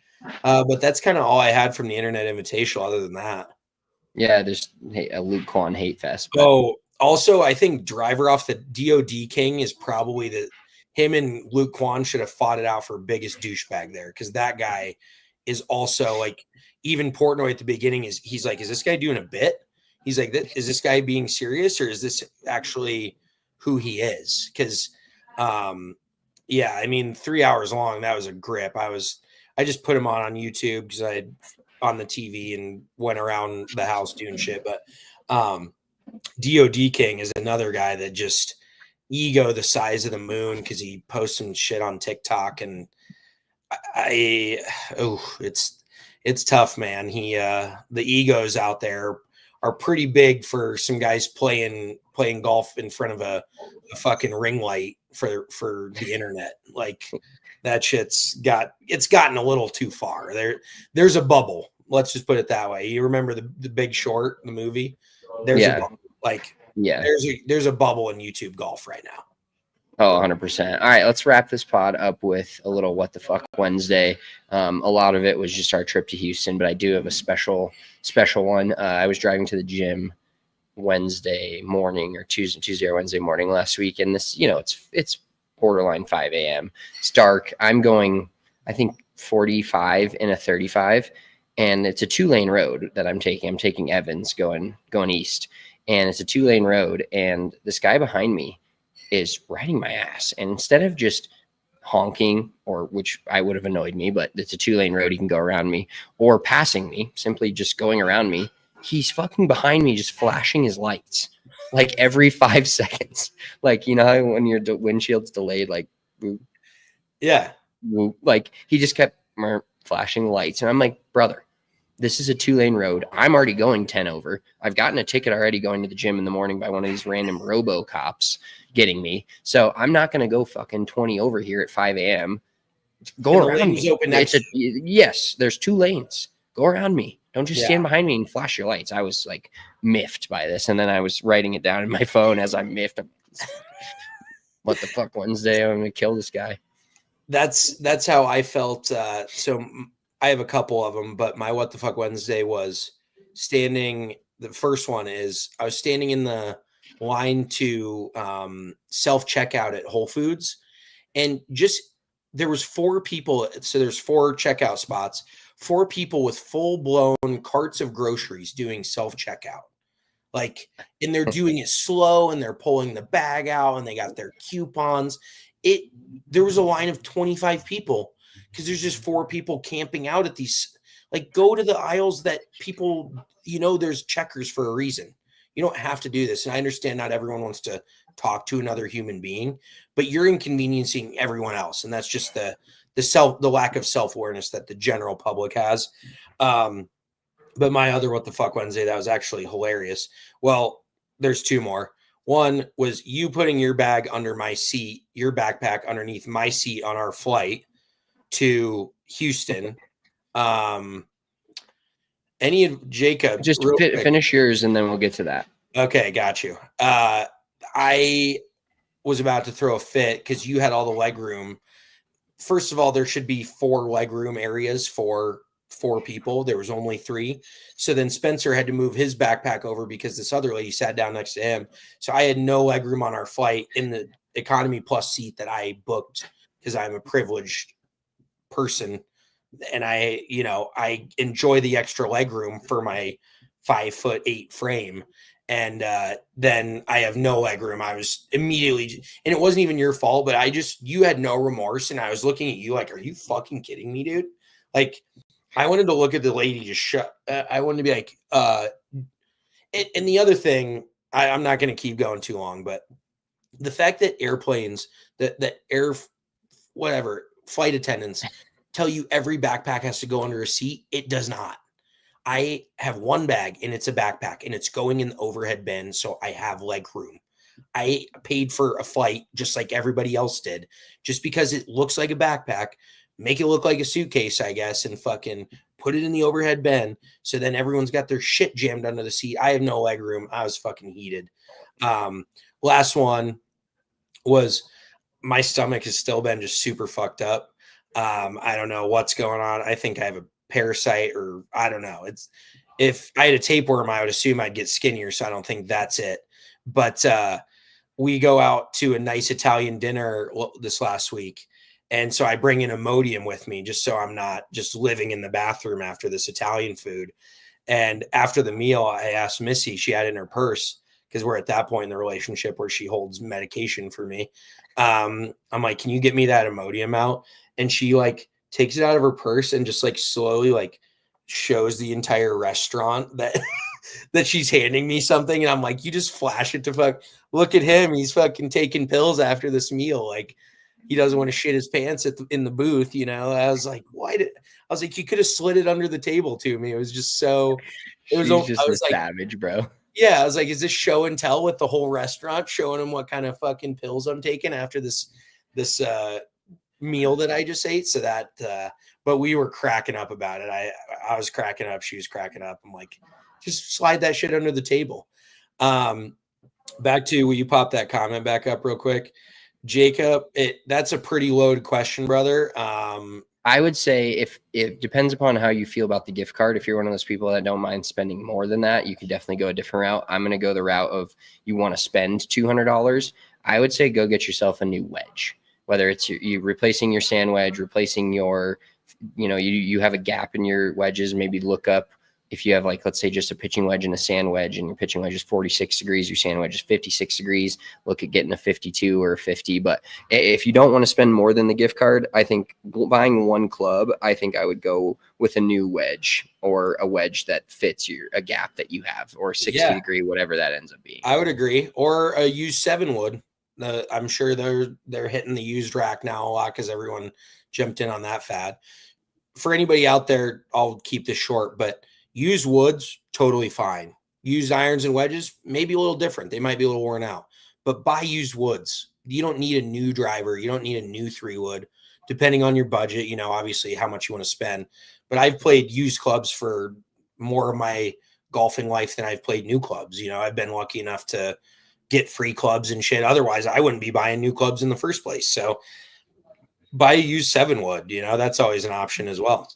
Speaker 2: But that's kind of all I had from the Internet Invitational other than that.
Speaker 1: Yeah, there's a Luke Kwan hate fest. But.
Speaker 2: Oh, also, I think driver off the DOD King is probably him and Luke Kwan should have fought it out for biggest douchebag there because that guy is also like, even Portnoy at the beginning he's like, is this guy doing a bit? He's like, is this guy being serious or is this actually who he is? Because, yeah, I mean, 3 hours long, that was a grip. I just put him on YouTube because I had on the TV and went around the house doing shit. But DOD King is another guy that just ego the size of the moon because he posts some shit on TikTok and it's tough, man. The egos out there are pretty big for some guys playing golf in front of a fucking ring light for the internet. Like, that shit's gotten a little too far. There's a bubble. Let's just put it that way. You remember the Big Short, the movie? There's a bubble. Like, yeah, there's a bubble in YouTube golf right now.
Speaker 1: Oh, 100%. All right, let's wrap this pod up with a little What the Fuck Wednesday. A lot of it was just our trip to Houston, but I do have a special one. I was driving to the gym Wednesday morning or Tuesday or Wednesday morning last week, and this, it's borderline 5 a.m. It's dark. I'm going, I think, 45 and a 35, and it's a 2-lane road that I'm taking. I'm taking Evans going east, and it's a 2-lane road, and this guy behind me is riding my ass. And instead of just honking, or which I would have annoyed me, but it's a 2-lane road, he can go around me, or passing me, simply just going around me, he's fucking behind me, just flashing his lights like every 5 seconds. Like, you know how when your windshield's delayed, like,
Speaker 2: Yeah.
Speaker 1: like he just kept flashing lights. And I'm like, brother, this is a 2-lane road. I'm already going 10 over. I've gotten a ticket already going to the gym in the morning by one of these random robo cops getting me. So I'm not going to go fucking 20 over here at 5 a.m. Go around me.
Speaker 2: Open next.
Speaker 1: Yes, there's 2 lanes. Go around me. Don't just stand behind me and flash your lights. I was like miffed by this. And then I was writing it down in my phone as I'm miffed. What the fuck, Wednesday? I'm going to kill this guy.
Speaker 2: That's how I felt. So I have a couple of them, but my what the fuck Wednesday was standing. The first one is I was standing in the line to self checkout at Whole Foods, and just there was 4 people. So there's 4 checkout spots, 4 people with full blown carts of groceries doing self checkout. Like, and they're doing it slow, and they're pulling the bag out, and they got their coupons. There was a line of 25 people because there's just 4 people camping out at these. Like, go to the aisles that people, there's checkers for a reason. You don't have to do this. And I understand not everyone wants to talk to another human being, but you're inconveniencing everyone else. And that's just the lack of self-awareness that the general public has. But my other what the fuck Wednesday that was actually hilarious. Well, there's 2 more. One was you putting your bag under my seat, your backpack underneath my seat on our flight to Houston. Any of Jacob,
Speaker 1: just finish yours and then we'll get to that.
Speaker 2: Okay, got you. I was about to throw a fit because you had all the leg room. First of all, there should be 4 leg room areas for 4 people. There was only 3. So then Spencer had to move his backpack over because this other lady sat down next to him. So I had no leg room on our flight in the economy plus seat that I booked because I'm a privileged person. And I enjoy the extra leg room for my 5'8" frame. And then I have no leg room. I was immediately, and it wasn't even your fault, but you had no remorse. And I was looking at you like, are you fucking kidding me, dude? Like, I wanted to look at the lady just shut. I wanted to be like, and the other thing, I'm not going to keep going too long, but the fact that airplanes, flight attendants tell you every backpack has to go under a seat, it does not. I have 1 bag and it's a backpack and it's going in the overhead bin. So I have leg room. I paid for a flight just like everybody else did, just because it looks like a backpack. Make it look like a suitcase, I guess, and fucking put it in the overhead bin. So then everyone's got their shit jammed under the seat. I have no leg room. I was fucking heated. Last one was my stomach has still been just super fucked up. I don't know what's going on. I think I have a parasite, or I don't know. If I had a tapeworm, I would assume I'd get skinnier. So I don't think that's it. But we go out to a nice Italian dinner this last week. And so I bring an Imodium with me just so I'm not just living in the bathroom after this Italian food. And after the meal, I asked Missy, she had it in her purse because we're at that point in the relationship where she holds medication for me. I'm like, can you get me that Imodium out? And she like takes it out of her purse and just like slowly like shows the entire restaurant that that she's handing me something. And I'm like, you just flash it to look at him. He's fucking taking pills after this meal. Like, he doesn't want to shit his pants in the booth, I was like, you could have slid it under the table to me. It was just so.
Speaker 1: She's just a savage, bro.
Speaker 2: Yeah, I was like, is this show and tell with the whole restaurant showing him what kind of fucking pills I'm taking after this meal that I just ate? So that, but we were cracking up about it. I was cracking up. She was cracking up. I'm like, just slide that shit under the table. Back to, will you pop that comment back up real quick? Jacob, that's a pretty loaded question, brother.
Speaker 1: I would say if it depends upon how you feel about the gift card. If you're one of those people that don't mind spending more than that, you can definitely go a different route. I'm going to go the route of you want to spend $200. I would say go get yourself a new wedge, whether it's you replacing your sand wedge, replacing your you have a gap in your wedges, maybe look up if you have, like, let's say just a pitching wedge and a sand wedge, and your pitching wedge is 46 degrees, your sand wedge is 56 degrees, look at getting a 52 or a 50. But if you don't want to spend more than the gift card, I think buying one club, I think I would go with a new wedge, or a wedge that fits a gap that you have, or 60 degree, whatever that ends up being.
Speaker 2: I would agree. Or a used 7-wood. I'm sure they're hitting the used rack now a lot because everyone jumped in on that fad. For anybody out there, I'll keep this short, but used woods, totally fine. Used irons and wedges, maybe a little different. They might be a little worn out, but buy used woods. You don't need a new driver. You don't need a new 3-wood, depending on your budget, obviously how much you want to spend. But I've played used clubs for more of my golfing life than I've played new clubs. I've been lucky enough to get free clubs and shit. Otherwise, I wouldn't be buying new clubs in the first place. So buy a used 7-wood, that's always an option as well.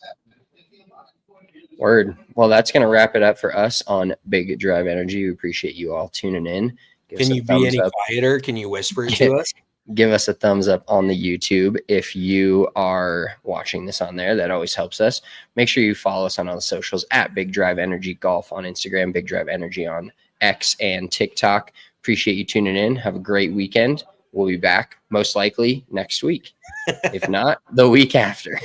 Speaker 1: Word. Well, that's going to wrap it up for us on Big Drive Energy. We appreciate you all tuning in.
Speaker 2: Can you be any quieter? Can you whisper to us?
Speaker 1: Give us a thumbs up on the YouTube. If you are watching this on there, that always helps us. Make sure you follow us on all the socials at Big Drive Energy Golf on Instagram, Big Drive Energy on X and TikTok. Appreciate you tuning in. Have a great weekend. We'll be back most likely next week. If not, the week after.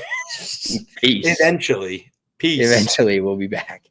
Speaker 1: Peace.
Speaker 2: Eventually. Peace.
Speaker 1: Eventually, we'll be back.